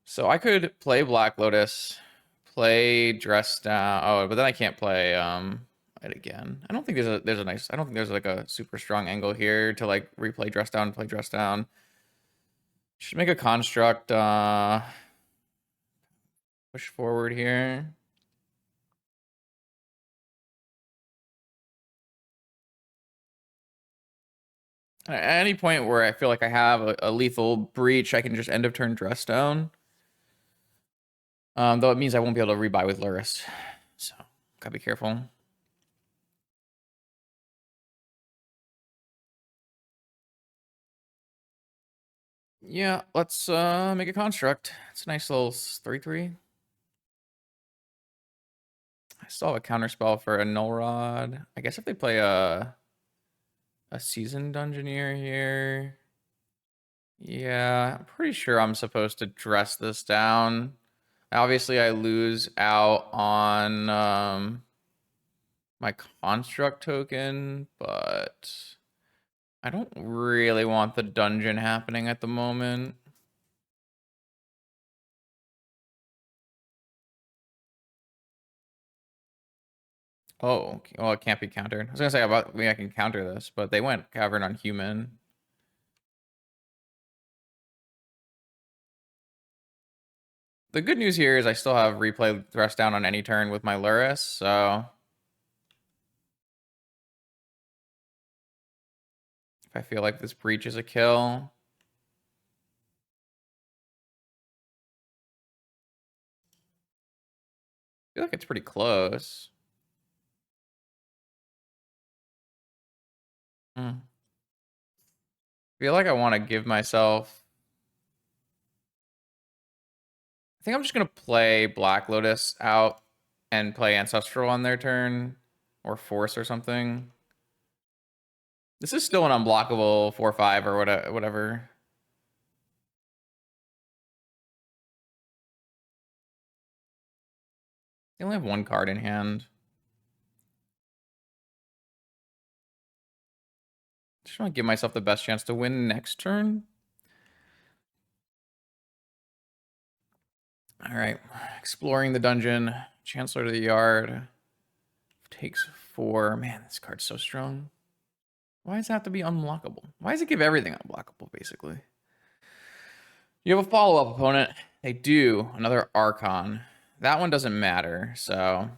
so I could play Black Lotus, play Dress Down. Oh, but then I can't play it again. I don't think there's a nice. I don't think there's like a super strong angle here to like replay Dress Down, play Dress Down. Should make a construct. Push forward here. At any point where I feel like I have a lethal breach, I can just end of turn dress down. Though it means I won't be able to rebuy with Lurrus. So, gotta be careful. Yeah, let's make a construct. It's a nice little 3/3. I still have a counter spell for a null rod. I guess if they play a seasoned dungeoneer here. Yeah, I'm pretty sure I'm supposed to dress this down. Obviously, I lose out on my construct token, but I don't really want the dungeon happening at the moment. Oh, okay. Well, it can't be countered. I was gonna say about maybe I can counter this, but they went cavern on human. The good news here is I still have replay thrust down on any turn with my Lurrus, so if I feel like this breach is a kill. I feel like it's pretty close. I feel like I want to give myself. I think I'm just gonna play Black Lotus out and play Ancestral on their turn, or Force or something. This is still an unblockable 4/5 or whatever. They only have one card in hand. Just want to give myself the best chance to win next turn. All right, exploring the dungeon. Chancellor to the Yard. Takes 4. Man, this card's so strong. Why does it have to be unblockable? Why does it give everything unblockable, basically? You have a follow-up opponent. They do. Another Archon. That one doesn't matter, so...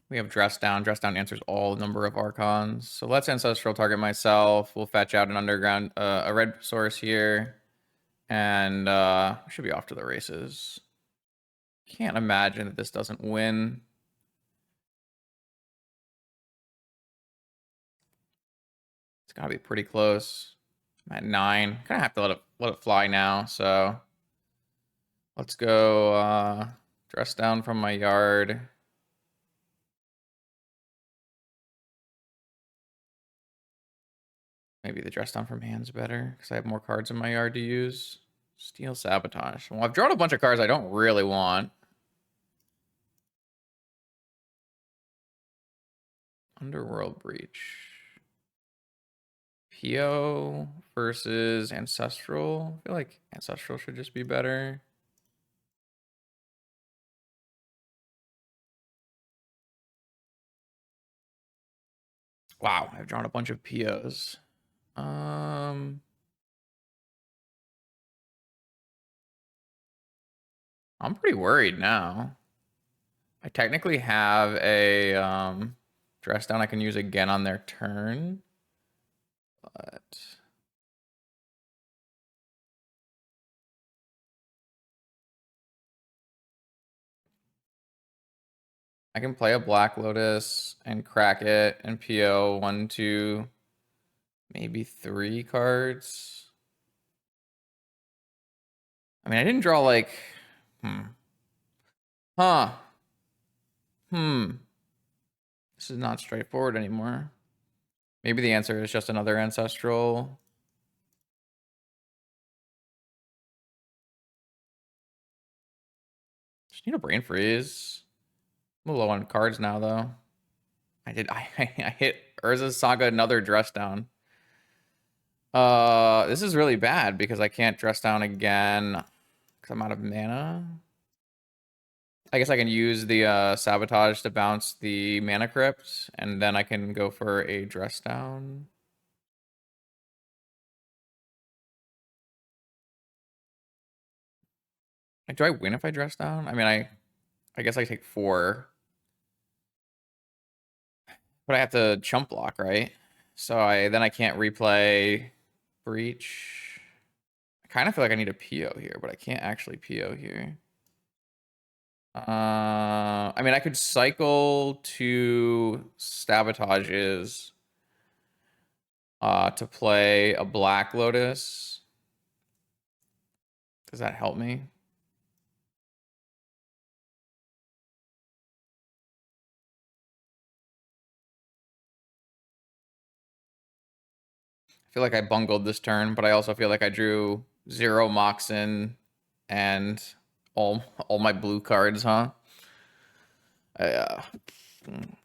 We have Dress Down. Dress Down answers all number of Archons. So let's Ancestral target myself. We'll fetch out an underground, a red source here. And we should be off to the races. Can't imagine that this doesn't win. It's gotta be pretty close. I'm at 9. Kind of have to let it fly now, so... Let's go Dress Down from my yard. Maybe the Dress Down from hand's better, because I have more cards in my yard to use. Steal Sabotage. Well, I've drawn a bunch of cards I don't really want. Underworld Breach. PO versus Ancestral. I feel like Ancestral should just be better. Wow, I've drawn a bunch of POs. I'm pretty worried now. I technically have a Dress Down I can use again on their turn. But I can play a Black Lotus and crack it and PO 1, 2, maybe 3 cards. I mean, I didn't draw like, Huh. This is not straightforward anymore. Maybe the answer is just another Ancestral. Just need a Brain Freeze. I'm a low on cards now, though. I hit Urza's Saga, another Dress Down. This is really bad because I can't Dress Down again because I'm out of mana. I guess I can use the Sabotage to bounce the Mana Crypt, and then I can go for a Dress Down. Like, do I win if I Dress Down? I mean, I guess I take 4. But I have to chump block, right? So I can't replay Breach. I kind of feel like I need a PO here, but I can't actually PO here. I mean, I could cycle to Sabotages to play a Black Lotus. Does that help me? I feel like I bungled this turn, but I also feel like I drew 0 Moxen and all my blue cards, huh? I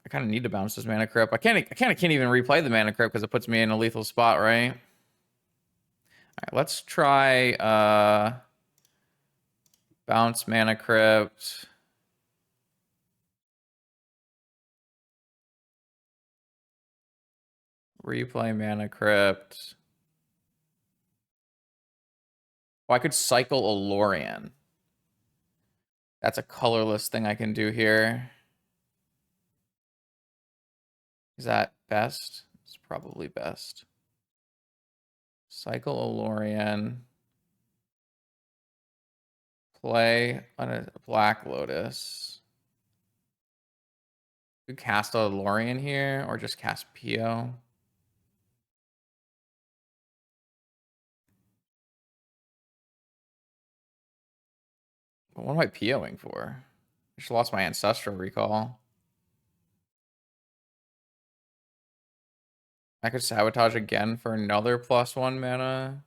kind of need to bounce this Mana Crypt. I kind of can't even replay the Mana Crypt because it puts me in a lethal spot, right? All right, let's try bounce Mana Crypt. Replay Mana Crypt. Oh, I could cycle a Lorien. That's a colorless thing I can do here. Is that best? It's probably best. Cycle a Lorien. Play on a Black Lotus. You cast a Lorien here or just cast PO. But what am I POing for? I just lost my Ancestral Recall. I could Sabotage again for another +1 mana.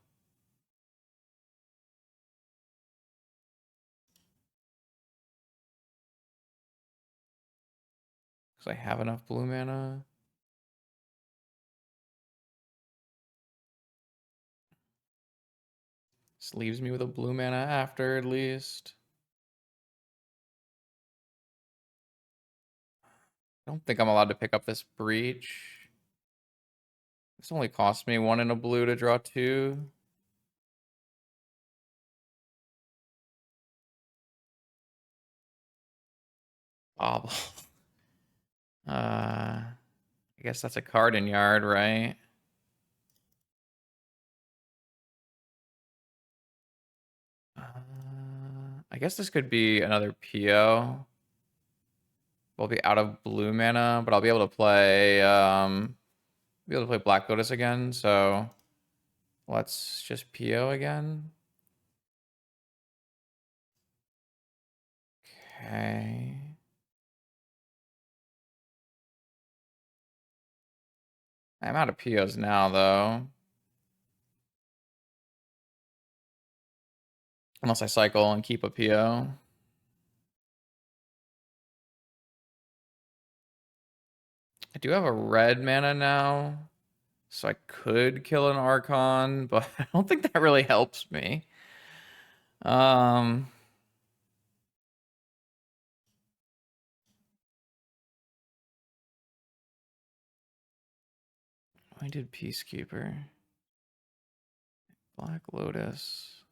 Because I have enough blue mana. This leaves me with a blue mana after, at least. I don't think I'm allowed to pick up this Breach. This only cost me 1 in a blue to draw 2. Oh. I guess that's a card in yard, right? I guess this could be another PO. We'll be out of blue mana, but I'll be able to play Black Lotus again, so let's just PO again. Okay. I'm out of POs now, though. Unless I cycle and keep a PO. I do have a red mana now, so I could kill an Archon, but I don't think that really helps me. I did Peacekeeper. Black Lotus.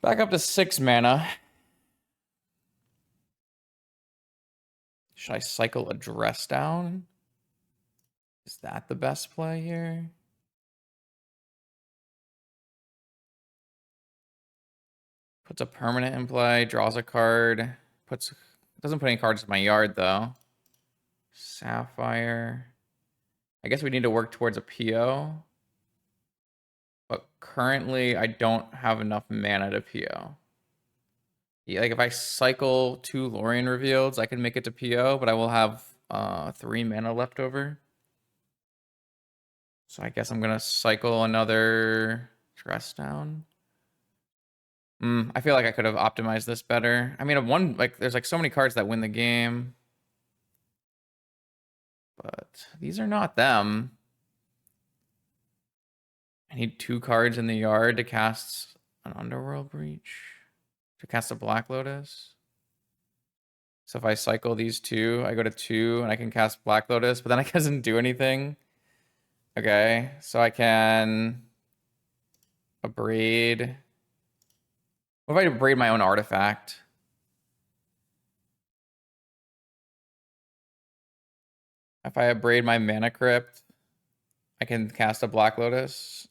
Back up to 6 mana. Should I cycle a Dress Down? Is that the best play here? Puts a permanent in play, draws a card, doesn't put any cards in my yard though. Sapphire. I guess we need to work towards a PO. But currently I don't have enough mana to PO. Yeah, like if I cycle 2 Lorien Revealeds, I can make it to PO, but I will have 3 mana left over. So I guess I'm gonna cycle another Dress Down. I feel like I could have optimized this better. I mean, there's like so many cards that win the game. But these are not them. I need 2 cards in the yard to cast an Underworld Breach. To cast a Black Lotus. So if I cycle these 2, I go to 2 and I can cast Black Lotus, but then I doesn't do anything. Okay, so I can abrade. What if I abrade my own artifact? If I upgrade my Mana Crypt, I can cast a Black Lotus.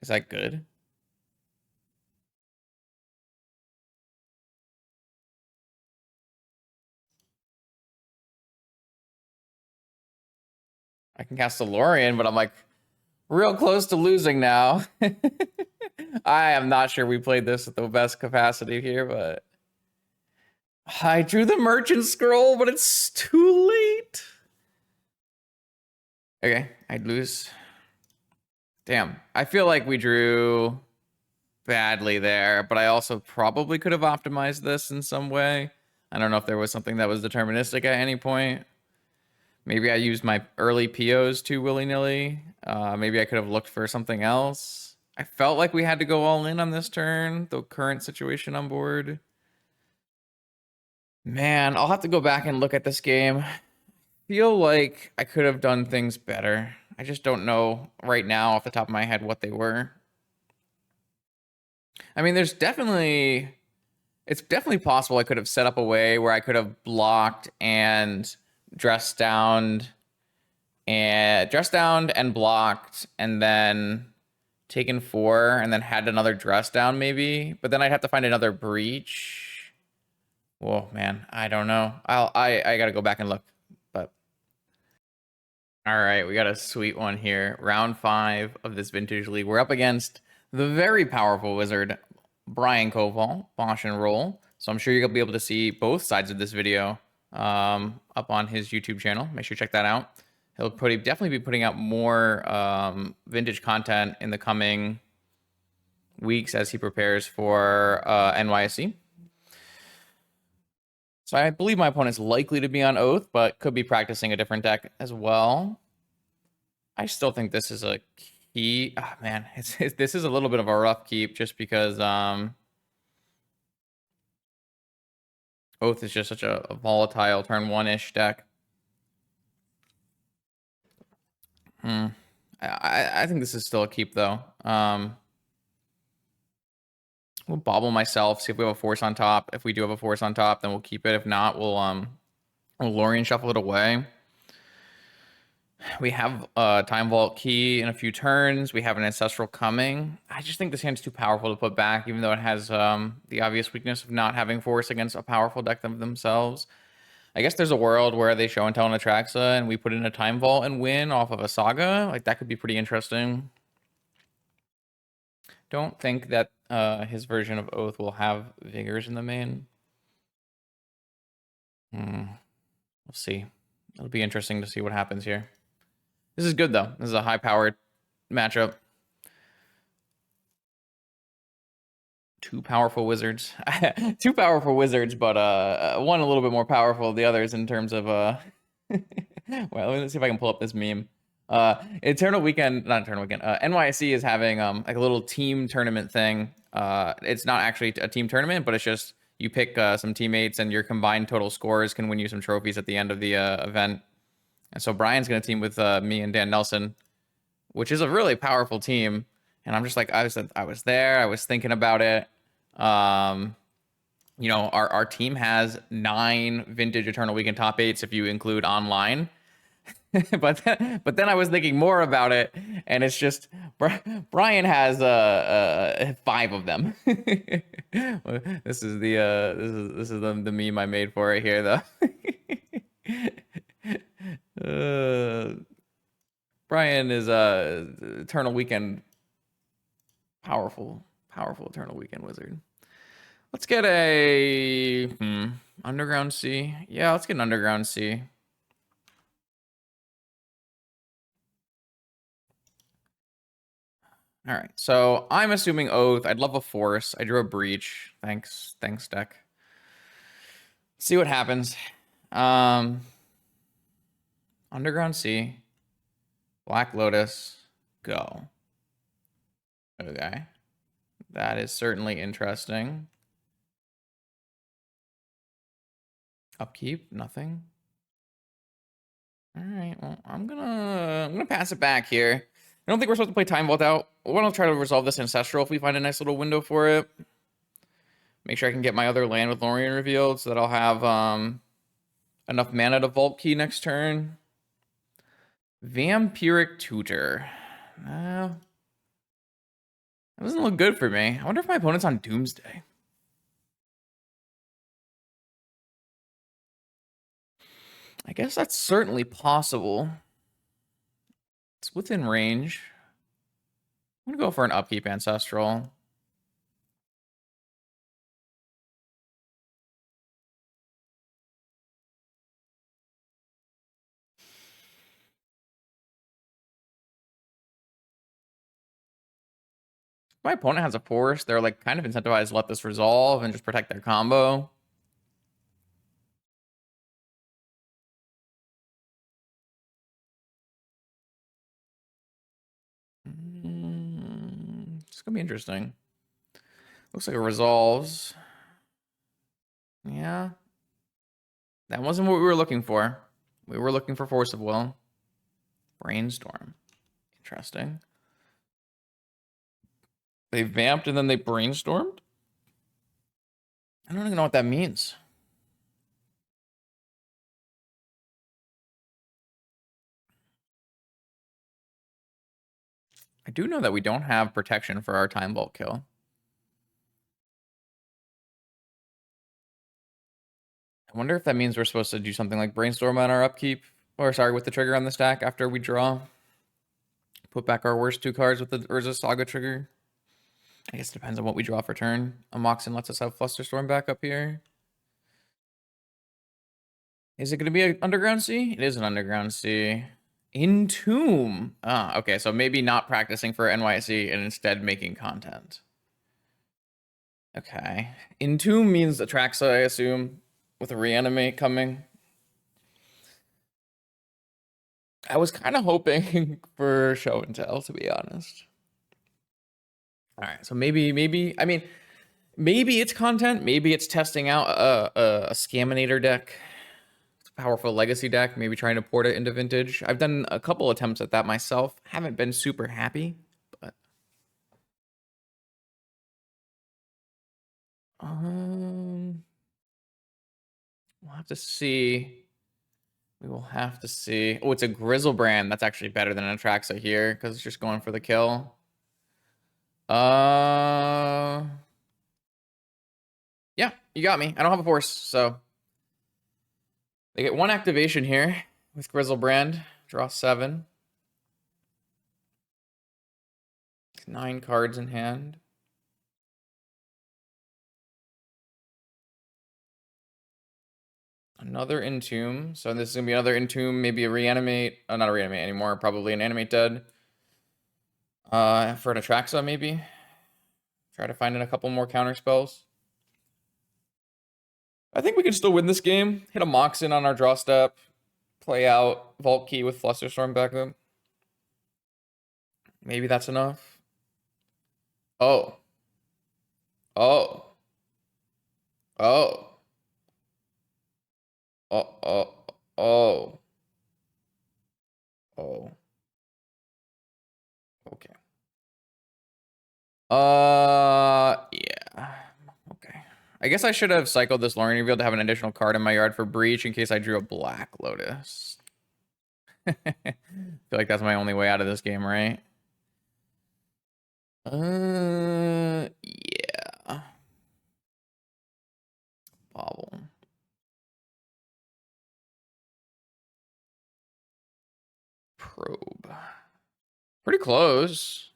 Is that good? I can cast a Lorien, but I'm like real close to losing now. I am not sure we played this at the best capacity here, but I drew the Merchant Scroll, but it's too late. Okay, I'd lose. Damn, I feel like we drew badly there, but I also probably could have optimized this in some way. I don't know if there was something that was deterministic at any point. Maybe I used my early POs too willy-nilly. Maybe I could have looked for something else. I felt like we had to go all in on this turn, the current situation on board. Man, I'll have to go back and look at this game. Feel like I could have done things better. I just don't know right now off the top of my head what they were. I mean, it's definitely possible I could have set up a way where I could have blocked and dressed down and blocked and then taken 4 and then had another dress down maybe, but then I'd have to find another breach. Whoa, man, I don't know. I gotta go back and look. But all right, we got a sweet one here. Round 5 of this vintage league. We're up against the very powerful wizard Brian Koval, Bosch and Roll. So I'm sure you'll be able to see both sides of this video up on his YouTube channel. Make sure you check that out. He'll definitely be putting out more vintage content in the coming weeks as he prepares for NYSC. So I believe my opponent's likely to be on Oath, but could be practicing a different deck as well. I still think this is a key. Oh, man, this is a little bit of a rough keep just because Oath is just such a volatile turn 1-ish deck. I think this is still a keep though. We'll bobble myself, see if we have a force on top. If we do have a force on top, then we'll keep it. If not, we'll Lorien shuffle it away. We have a Time Vault key in a few turns. We have an Ancestral coming. I just think this hand's too powerful to put back, even though it has the obvious weakness of not having force against a powerful deck themselves. I guess there's a world where they show and tell on Atraxa and we put in a Time Vault and win off of a Saga. Like, that could be pretty interesting. Don't think that his version of Oath will have Vigors in the main. We'll see. It'll be interesting to see what happens here. This is good, though. This is a high-powered matchup. Two powerful wizards. Two powerful wizards, but one a little bit more powerful. The others in terms of... well, let's see if I can pull up this meme. Eternal Weekend, not Eternal Weekend, NYSC is having like a little team tournament thing. It's not actually a team tournament, but it's just you pick some teammates and your combined total scores can win you some trophies at the end of the event. And so Brian's going to team with me and Dan Nelson, which is a really powerful team. And I'm just like, I was there, I was thinking about it. You know, our team has 9 vintage Eternal Weekend top 8s if you include online. but then I was thinking more about it, and it's just Brian has 5 of them. This is the meme I made for it here, though. Brian is Eternal Weekend powerful Eternal Weekend wizard. Let's get a Underground Sea. Yeah, let's get an Underground Sea. All right, so I'm assuming Oath. I'd love a Force. I drew a Breach. Thanks, deck. See what happens. Underground Sea. Black Lotus. Go. Okay. That is certainly interesting. Upkeep, nothing. All right, well, I'm gonna pass it back here. I don't think we're supposed to play Time Vault out. We're gonna try to resolve this Ancestral if we find a nice little window for it. Make sure I can get my other land with Lorien revealed so that I'll have enough mana to Vault Key next turn. Vampiric Tutor. That doesn't look good for me. I wonder if my opponent's on Doomsday. I guess that's certainly possible. It's within range. I'm gonna go for an Upkeep Ancestral. If my opponent has a force, they're like kind of incentivized to let this resolve and just protect their combo. It's gonna be interesting. Looks like it resolves. Yeah. That wasn't what we were looking for. We were looking for Force of Will. Brainstorm. Interesting. They vamped and then they brainstormed? I don't even know what that means. I do know that we don't have protection for our Time Vault kill. I wonder if that means we're supposed to do something like Brainstorm on our upkeep. Or sorry, with the trigger on the stack after we draw. Put back our worst 2 cards with the Urza Saga trigger. I guess it depends on what we draw for turn. Moxen lets us have Flusterstorm back up here. Is it going to be an Underground Sea? It is an Underground Sea. Entomb. Ah, okay, so maybe not practicing for NYC and instead making content. Okay. Entomb means Atraxa, I assume, with a Reanimate coming. I was kind of hoping for Show and Tell, to be honest. All right, so maybe, I mean, maybe it's content. Maybe it's testing out a Scaminator deck. It's a powerful Legacy deck. Maybe trying to port it into Vintage. I've done a couple attempts at that myself. Haven't been super happy, but we'll have to see. We will have to see. Oh, it's a Grizzlebrand. That's actually better than an Atraxa here because it's just going for the kill. Yeah, you got me. I don't have a force, so they get 1 activation here with Grizzlebrand. Draw 7. 9 cards in hand. Another Entomb. So this is gonna be another Entomb, maybe a Reanimate. Oh, not a Reanimate anymore. Probably an Animate Dead. For an Atraxa, maybe. Try to find in a couple more counter spells. I think we can still win this game. Hit a Moxen on our draw step. Play out Vault Key with Flusterstorm backup. Maybe that's enough. Oh. Oh. Oh. Oh. Oh. Oh. Oh. Okay. Yeah. Okay. I guess I should have cycled this Lorien reveal to have an additional card in my yard for Breach in case I drew a Black Lotus. I feel like that's my only way out of this game, right? Yeah. Bobble. Probe. Pretty close.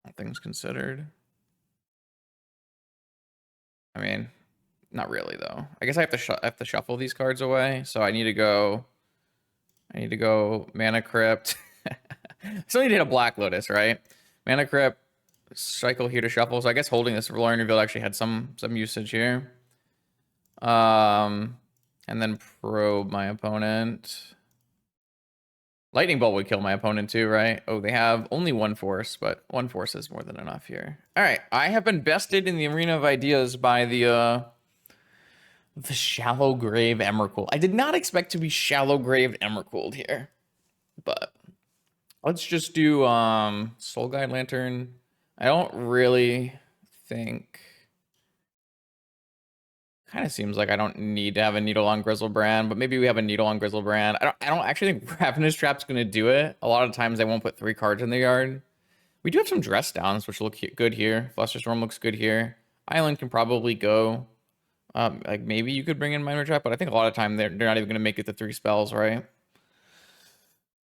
All things considered. I mean, not really though. I guess I have to shuffle these cards away. So I need to go. Mana Crypt. Still need to hit a Black Lotus, right? Mana Crypt. Cycle here to shuffle. So I guess holding this Lorien reveal actually had some usage here. And then probe my opponent. Lightning Bolt would kill my opponent too, right? Oh, they have only 1 force, but 1 force is more than enough here. All right, I have been bested in the arena of ideas by the Shallow Grave Emrakul. I did not expect to be Shallow Grave Emrakul here, but let's just do Soul Guide Lantern. I don't really think Kind of seems like I don't need to have a Needle on Grizzlebrand, but maybe we have a Needle on Grizzlebrand. I don't actually think Ravenous Trap's gonna do it. A lot of times they won't put 3 cards in the yard. We do have some dress downs, which look good here. Flusterstorm looks good here. Island can probably go. Like maybe you could bring in Minor Trap, but I think a lot of time they're not even gonna make it to 3 spells, right?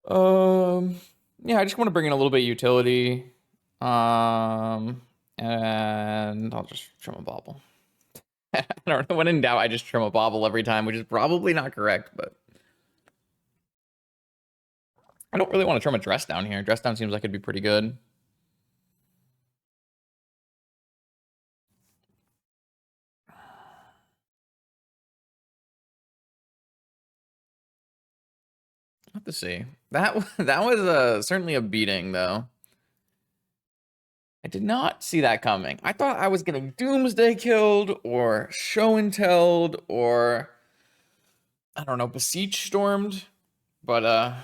Um, yeah, I just want to bring in a little bit of utility. And I'll just trim a bauble. I don't know. When in doubt, I just trim a bauble every time, which is probably not correct, but I don't really want to trim a dress down here. Dress down seems like it'd be pretty good. Have to see. That was certainly a beating, though. I did not see that coming. I thought I was getting Doomsday killed, or Show and Telled, or I don't know, Beseech stormed, but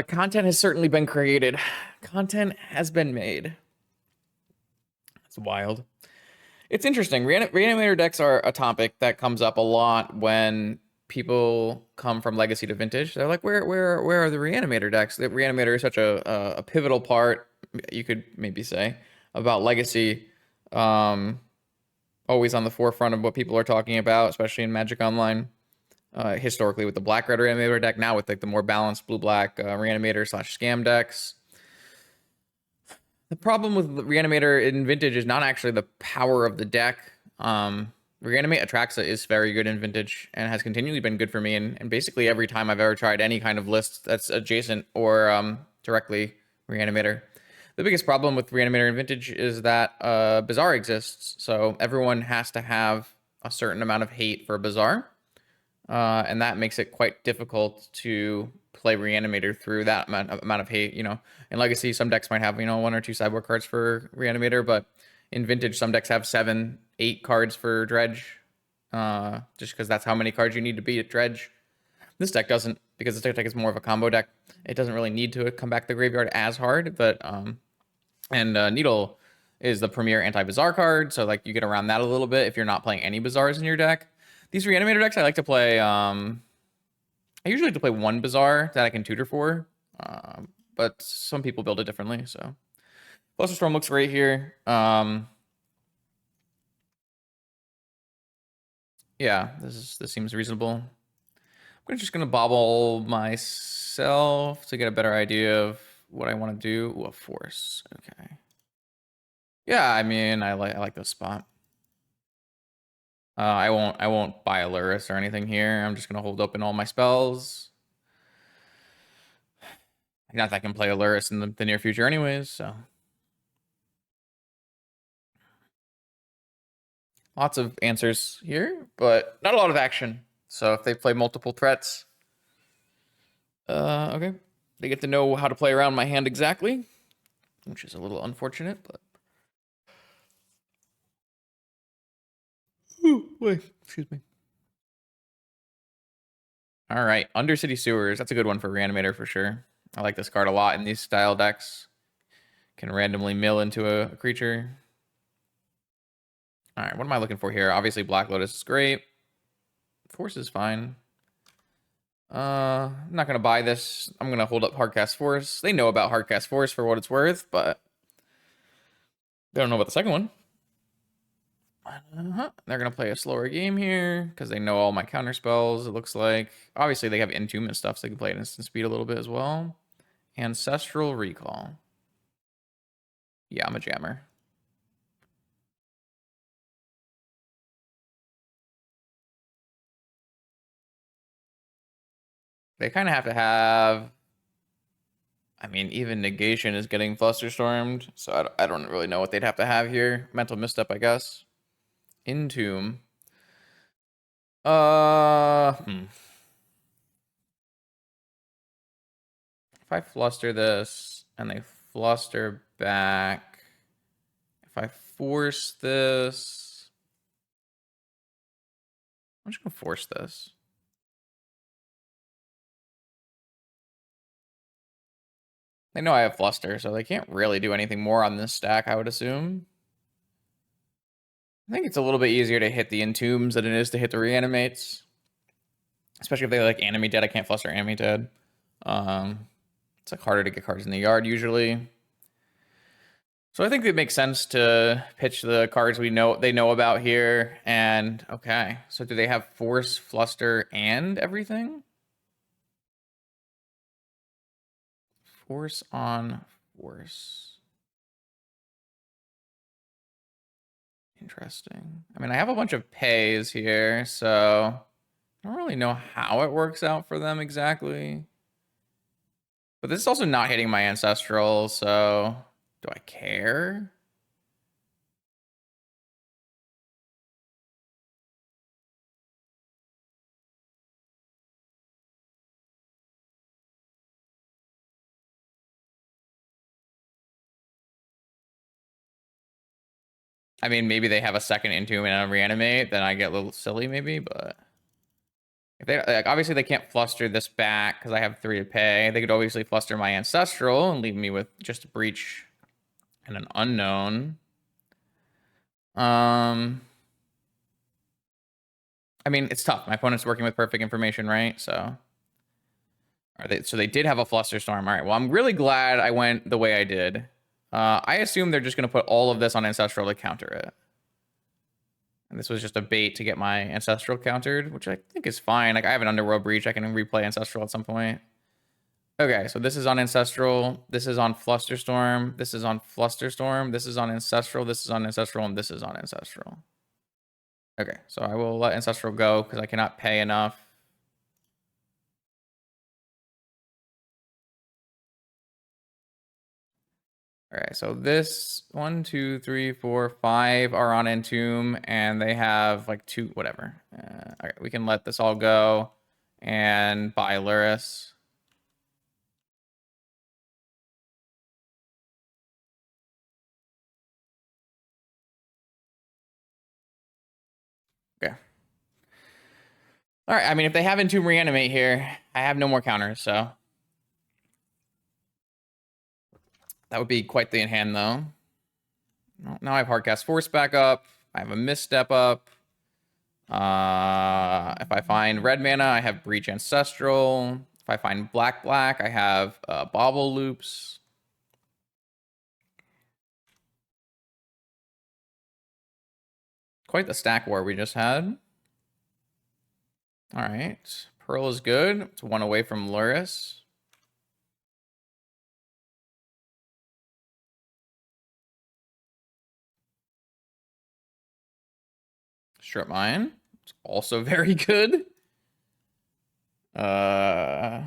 content has certainly been created. Content has been made. It's wild. It's interesting. Reanimator decks are a topic that comes up a lot when people come from Legacy to Vintage. They're like, where are the Reanimator decks? The Reanimator is such a pivotal part, you could maybe say, about Legacy. Always on the forefront of what people are talking about, especially in Magic Online. Historically with the black red Reanimator deck, now with like the more balanced blue black Reanimator / scam decks. The problem with the Reanimator in Vintage is not actually the power of the deck. Reanimate Atraxa is very good in Vintage and has continually been good for me. And basically every time I've ever tried any kind of list that's adjacent or directly Reanimator. The biggest problem with Reanimator in Vintage is that Bazaar exists. So everyone has to have a certain amount of hate for Bazaar. And that makes it quite difficult to play Reanimator through that amount of hate. You know, in Legacy, some decks might have 1 or 2 sideboard cards for Reanimator, but in Vintage, some decks have 7, 8 cards for Dredge, just because that's how many cards you need to beat at Dredge. This deck doesn't, because this deck is more of a combo deck. It doesn't really need to come back to the graveyard as hard, but Needle is the premier anti-Bazaar card, so like you get around that a little bit if you're not playing any Bazaars in your deck. These Reanimator decks, I like to play. I usually like to play 1 Bazaar that I can tutor for, but some people build it differently. So, Fluster Storm looks great here. Yeah, this seems reasonable. I'm just gonna bobble myself to get a better idea of what I want to do. Ooh, a force. Okay. Yeah, I mean, I like this spot. I won't buy a Lurrus or anything here. I'm just gonna hold open all my spells. Not that I can play a Lurrus in the near future anyways, so. Lots of answers here, but not a lot of action. So if they play multiple threats, okay. They get to know how to play around my hand exactly, which is a little unfortunate, but. Ooh, wait, excuse me. All right, Undercity Sewers. That's a good one for Reanimator for sure. I like this card a lot in these style decks. Can randomly mill into a creature. All right, what am I looking for here? Obviously, Black Lotus is great. Force is fine. I'm not gonna buy this. I'm gonna hold up Hardcast Force. They know about Hardcast Force for what it's worth, but they don't know about the second one. They're gonna play a slower game here because they know all my counter spells. It looks like obviously they have Entomb and stuff, so they can play at instant speed a little bit as well. Ancestral Recall. Yeah, I'm a jammer. They kind of have to have. I mean, even negation is getting flusterstormed, so I don't really know what they'd have to have here. Mental misstep, I guess. Entomb. If I fluster this and they fluster back, if I force this, I'm just gonna force this. They know I have fluster, so they can't really do anything more on this stack, I would assume. I think it's a little bit easier to hit the entombs than it is to hit the reanimates. Especially if they like enemy dead. I can't fluster enemy dead. It's like harder to get cards in the yard usually. So I think it makes sense to pitch the cards they know about here. And okay, so do they have force, fluster, and everything? Force on force. Interesting. I mean, I have a bunch of pays here, so I don't really know how it works out for them exactly. But this is also not hitting my ancestral, so do I care? I mean, maybe they have a second Entomb and a Reanimate, then I get a little silly maybe, but if they like, obviously they can't fluster this back because I have 3 to pay. They could obviously fluster my Ancestral and leave me with just a Breach and an Unknown. I mean, it's tough. My opponent's working with perfect information, right? So they did have a Flusterstorm. All right, well, I'm really glad I went the way I did. I assume they're just going to put all of this on Ancestral to counter it. And this was just a bait to get my Ancestral countered, which I think is fine. Like, I have an Underworld Breach. I can replay Ancestral at some point. Okay, so this is on Ancestral. This is on Flusterstorm. This is on Flusterstorm. This is on Ancestral. This is on Ancestral. And this is on Ancestral. Okay, so I will let Ancestral go because I cannot pay enough. All right, so this 1, 2, 3, 4, 5 are on Entomb, and they have like 2, whatever. All right, we can let this all go and buy Lurrus. Okay. All right, I mean, if they have Entomb Reanimate here, I have no more counters, so that would be quite the in-hand, though. Now I have Hardcast Force back up. I have a Misstep up. If I find red mana, I have Breach Ancestral. If I find black, I have Bauble Loops. Quite the stack war we just had. All right. Pearl is good. It's 1 away from Lurrus. Strip Mine. It's also very good. Okay.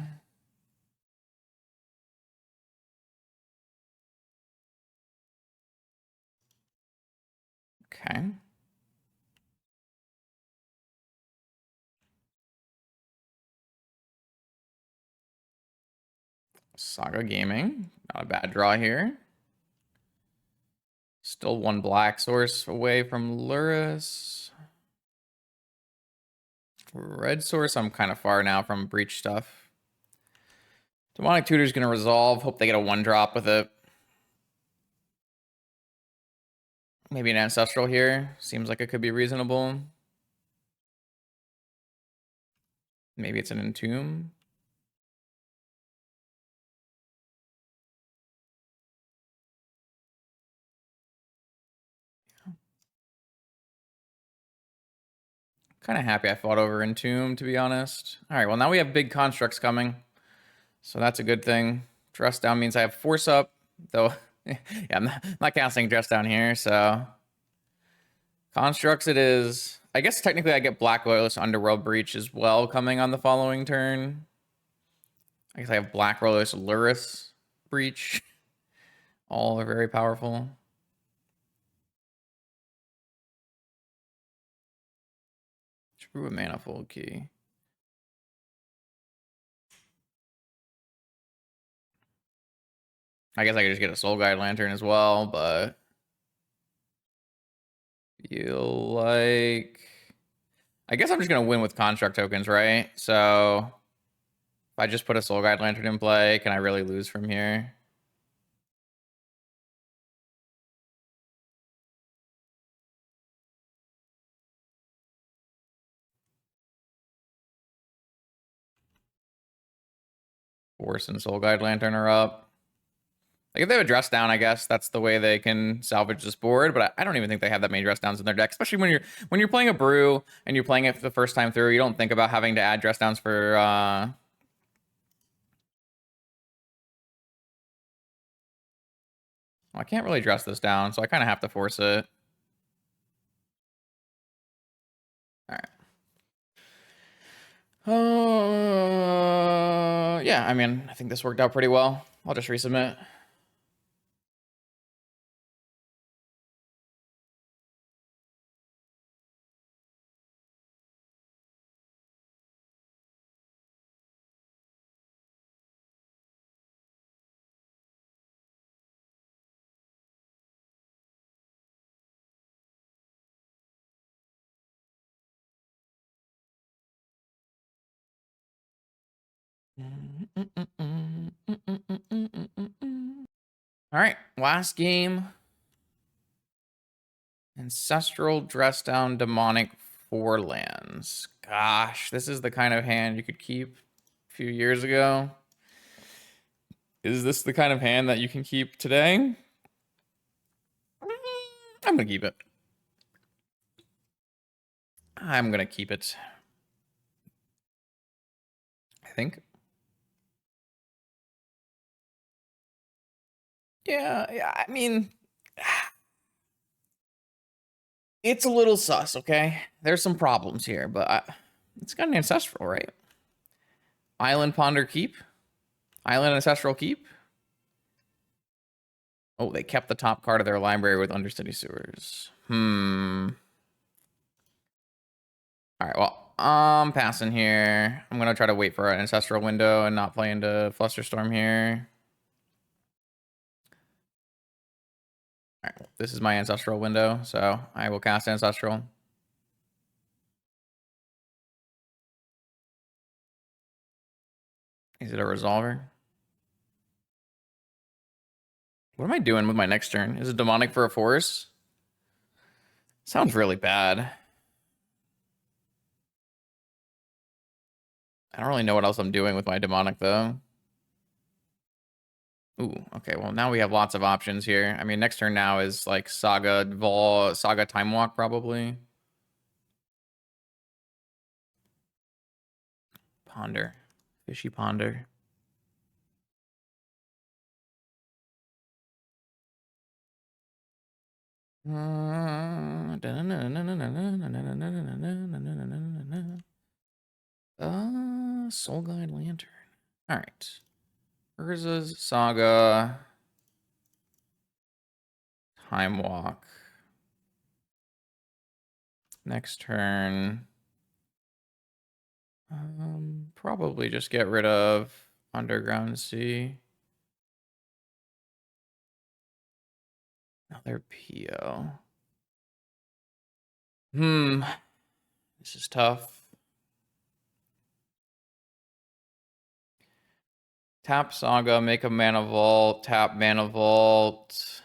Saga Gaming. Not a bad draw here. Still 1 black source away from Lurrus. Red source, I'm kind of far now from Breach stuff. Demonic Tutor's going to resolve. Hope they get a 1-drop with it. Maybe an Ancestral here. Seems like it could be reasonable. Maybe it's an Entomb. Kind of happy I fought over Entomb, to be honest. All right, well, now we have big constructs coming. So that's a good thing. Dress down means I have force up, though. Yeah, I'm not casting dress down here, so constructs it is. I guess technically I get Black Loyalist Underworld Breach as well coming on the following turn. I guess I have Black Loyalist Lurrus Breach. All are very powerful. True Manifold Key. I guess I could just get a Soul Guide Lantern as well, but feel like I guess I'm just gonna win with construct tokens, right? So if I just put a Soul Guide Lantern in play, can I really lose from here? Force and Soul Guide Lantern are up. Like, if they have a dress down, I guess that's the way they can salvage this board, but I don't even think they have that many dress downs in their deck, especially when you're playing a Brew and you're playing it for the first time through. You don't think about having to add dress downs for well, I can't really dress this down, so I kind of have to force it. All right. Yeah, I mean, I think this worked out pretty well. I'll just resubmit. All right, last game. Ancestral Dress Down Demonic 4 lands. Gosh, this is the kind of hand you could keep a few years ago. Is this the kind of hand that you can keep today? I'm gonna keep it. I'm gonna keep it. I think. Yeah, I mean, it's a little sus, okay? There's some problems here, but it's got an Ancestral, right? Island Ponder Keep? Island Ancestral Keep? Oh, they kept the top card of their library with Undercity Sewers. All right, well, I'm passing here. I'm gonna try to wait for an Ancestral window and not play into Flusterstorm here. All right, this is my Ancestral window, so I will cast Ancestral. Is it a Resolver? What am I doing with my next turn? Is it Demonic for a Force? Sounds really bad. I don't really know what else I'm doing with my Demonic, though. Ooh, okay, well, now we have lots of options here. I mean, next turn now is, like, Saga Time Walk, probably. Ponder. Fishy Ponder. Soul Guide Lantern. All right. Urza's Saga. Time Walk. Next turn. Probably just get rid of Underground Sea. Another PO. This is tough. Tap Saga, make a Mana Vault, tap Mana Vault,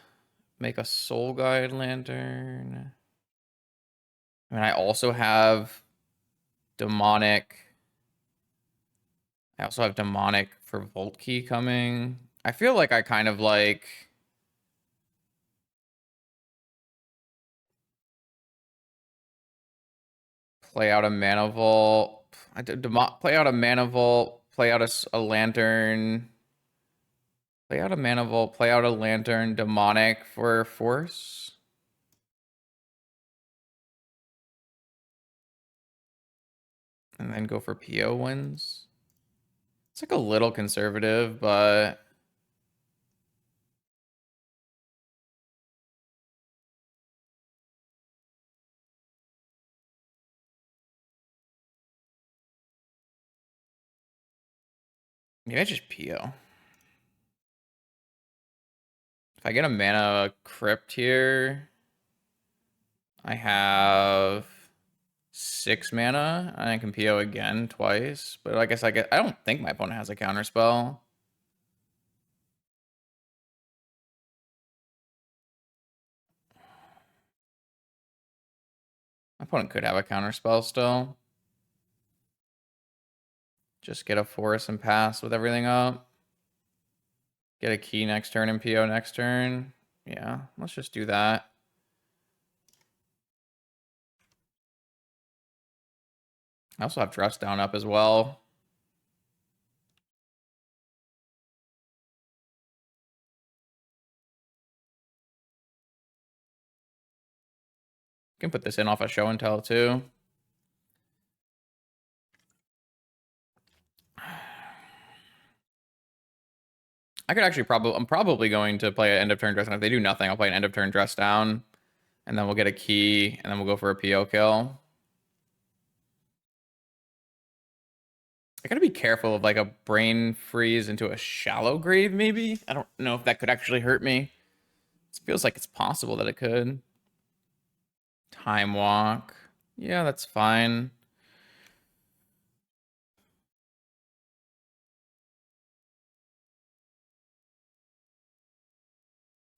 make a Soul Guide Lantern. I mean, I also have Demonic. I also have Demonic for Vault Key coming. I feel like I kind of like play out a Mana Vault. Play out a Mana Vault, play out a Lantern. Play out a Mana Vault, play out a Lantern, Demonic for Force. And then go for PO wins. It's like a little conservative, but maybe I just PO. If I get a mana crypt here, I have 6 mana, and I can PO again twice. But I guess I don't think my opponent has a counterspell. My opponent could have a counterspell still. Just get a force and pass with everything up. Get a key next turn and PO next turn. Yeah, let's just do that. I also have Dress Down up as well. Can put this in off a show and tell too. I could actually I'm probably going to play an end of turn dress down. If they do nothing, I'll play an end of turn dress down. And then we'll get a key, and then we'll go for a PO kill. I gotta be careful of like a brain freeze into a shallow grave, maybe? I don't know if that could actually hurt me. It feels like it's possible that it could. Time walk. Yeah, that's fine.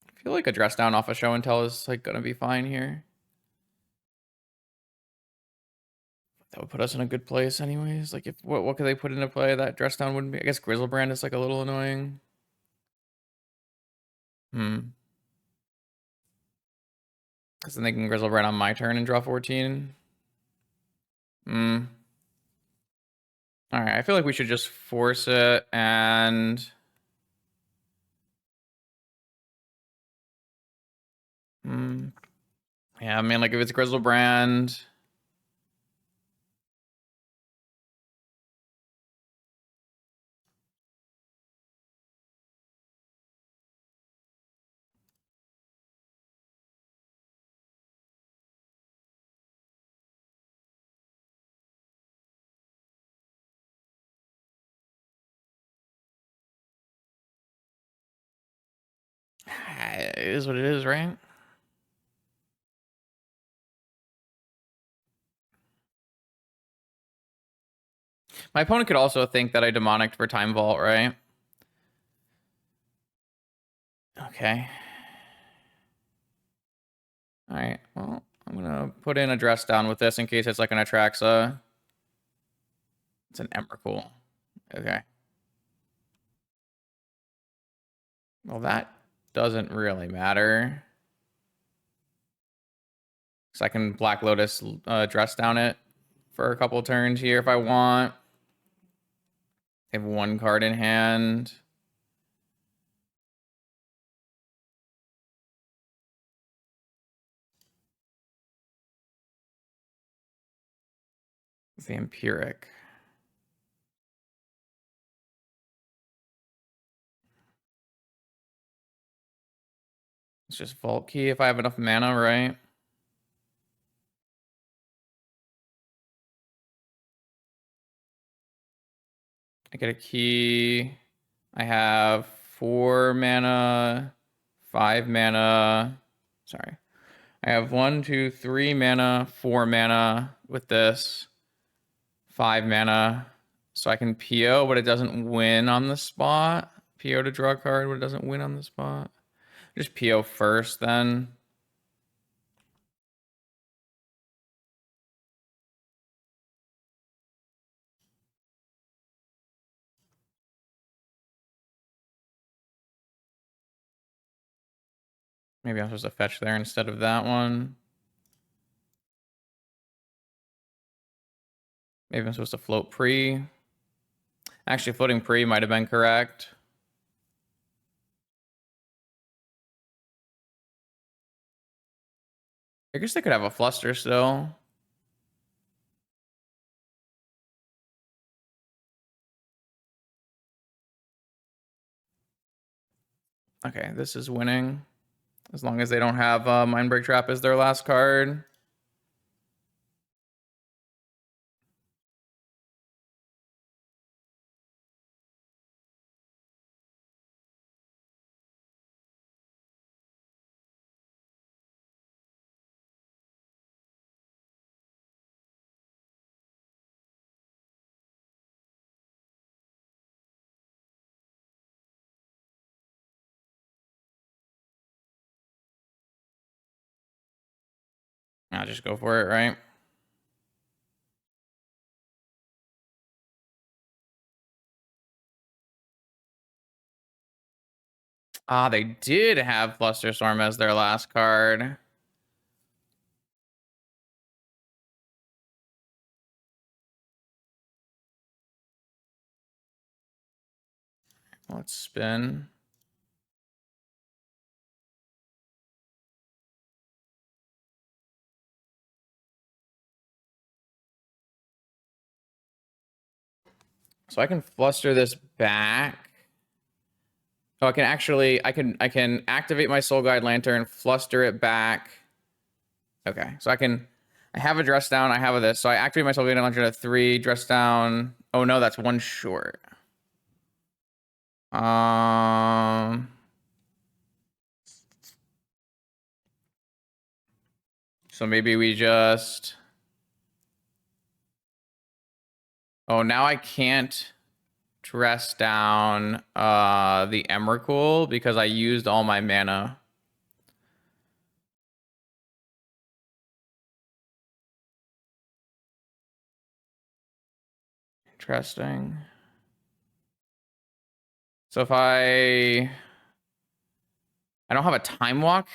I feel like a dress down off a show and tell is like gonna be fine here. That would put us in a good place anyways. Like if what could they put into play that dress down wouldn't be? I guess Grizzlebrand is like a little annoying. Because then they can Grizzlebrand on my turn and draw 14. Alright, I feel like we should just force it and yeah, I mean, like if it's Grizzlebrand. It is what it is, right? My opponent could also think that I demonicked for Time Vault, right? Okay. Alright, well, I'm gonna put in a dress down with this in case it's like an Atraxa. It's an Emrakul. Okay. Well, that doesn't really matter. So I can Black Lotus dress down it for a couple turns here if I want. I have one card in hand. Vampiric. It's just Vault Key if I have enough mana, right? I get a key. I have 4 mana, 5 mana. Sorry. I have 1, 2, 3 mana, 4 mana with this. 5 mana. So I can PO, but it doesn't win on the spot. PO to draw a card, but it doesn't win on the spot. Just PO first then. Maybe I'm supposed to fetch there instead of that one. Maybe I'm supposed to float pre. Actually, floating pre might have been correct. I guess they could have a fluster still. Okay, this is winning. As long as they don't have Mindbreak Trap as their last card. I'll just go for it, right? Ah, they did have Flusterstorm as their last card. Let's spin. So I can fluster this back. Oh, I can actually, I can activate my Soul Guide Lantern, fluster it back. Okay, so I have a dress down, I have a this. So I activate my Soul Guide Lantern at 3, dress down. Oh no, that's 1 short. So maybe we just... Oh, now I can't dress down the Emrakul because I used all my mana. Interesting. So if I don't have a time walk,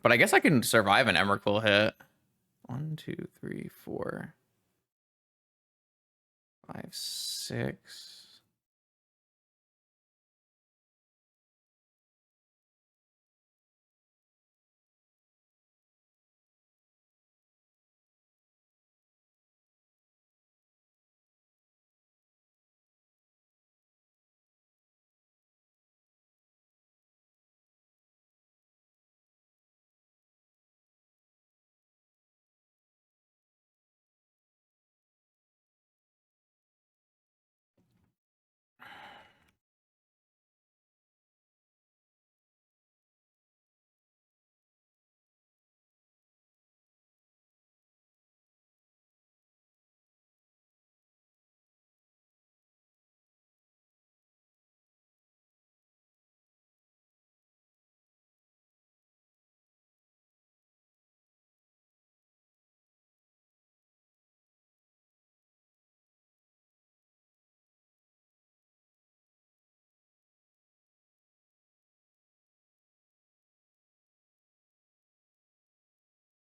but I guess I can survive an Emrakul hit. 1, 2, 3, 4, 5, 6.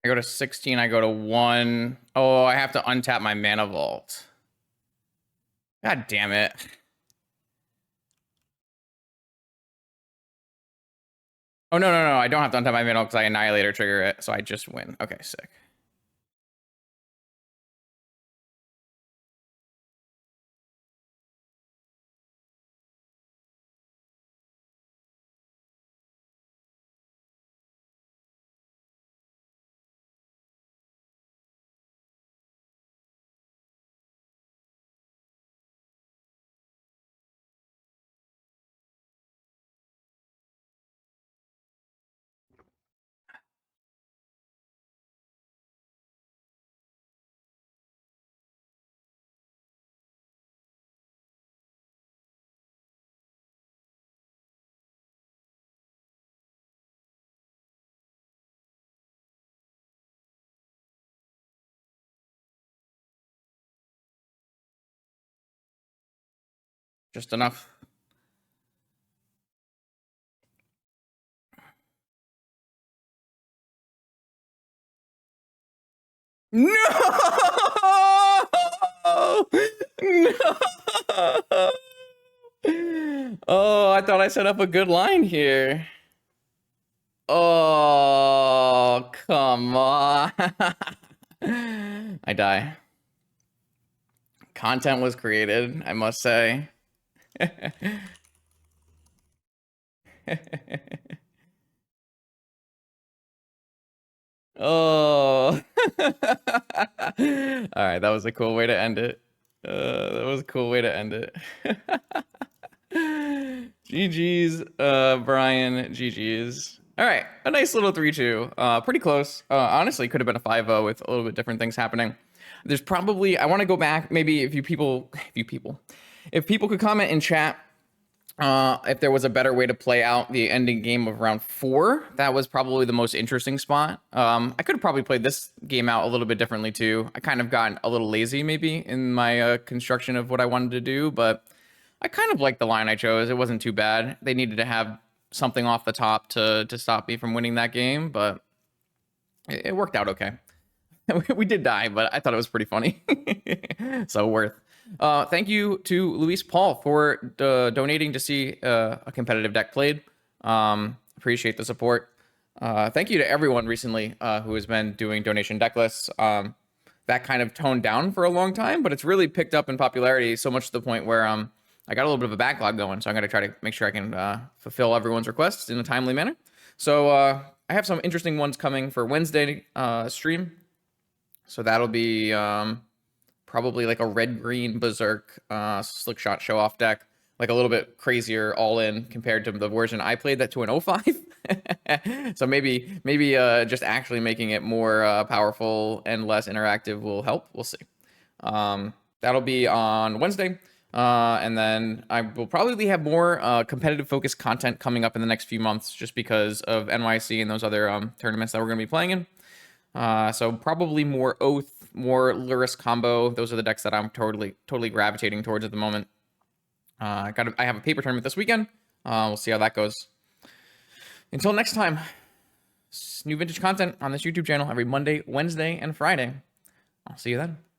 I go to 16, I go to 1. Oh, I have to untap my mana vault. God damn it. Oh, no. I don't have to untap my mana vault because I Annihilator trigger it, so I just win. Okay, sick. Just enough. No! No! Oh, I thought I set up a good line here. Oh, come on. I die. Content was created, I must say. Oh. All right, that was a cool way to end it. That was a cool way to end it. GG's, Brian. GG's. All right, a nice little 3-2. Pretty close. Honestly, could have been a 5-0 with a little bit different things happening. There's probably, I want to go back, maybe if people could comment in chat if there was a better way to play out the ending game of round 4. That was probably the most interesting spot. I could have probably played this game out a little bit differently too. I kind of got a little lazy maybe in my construction of what I wanted to do, but I kind of like the line I chose. It wasn't too bad. They needed to have something off the top to stop me from winning that game, but it worked out okay. We did die, but I thought it was pretty funny. So worth. Thank you to Luis Paul for donating to see a competitive deck played. Appreciate the support. Thank you to everyone recently who has been doing donation deck lists. That kind of toned down for a long time, but it's really picked up in popularity so much to the point where I got a little bit of a backlog going. So I'm going to try to make sure I can fulfill everyone's requests in a timely manner. So I have some interesting ones coming for Wednesday stream. So that'll be probably like a red-green Berserk Slick Shot show-off deck. Like a little bit crazier all-in compared to the version I played that to an 05. So maybe just actually making it more powerful and less interactive will help. We'll see. That'll be on Wednesday. And then I will probably have more competitive focused content coming up in the next few months just because of NYC and those other tournaments that we're going to be playing in. So probably more Oath, more Lurrus combo. Those are the decks that I'm totally gravitating towards at the moment. I have a paper tournament this weekend. We'll see how that goes. Until next time, new vintage content on this YouTube channel every Monday, Wednesday, and Friday. I'll see you then.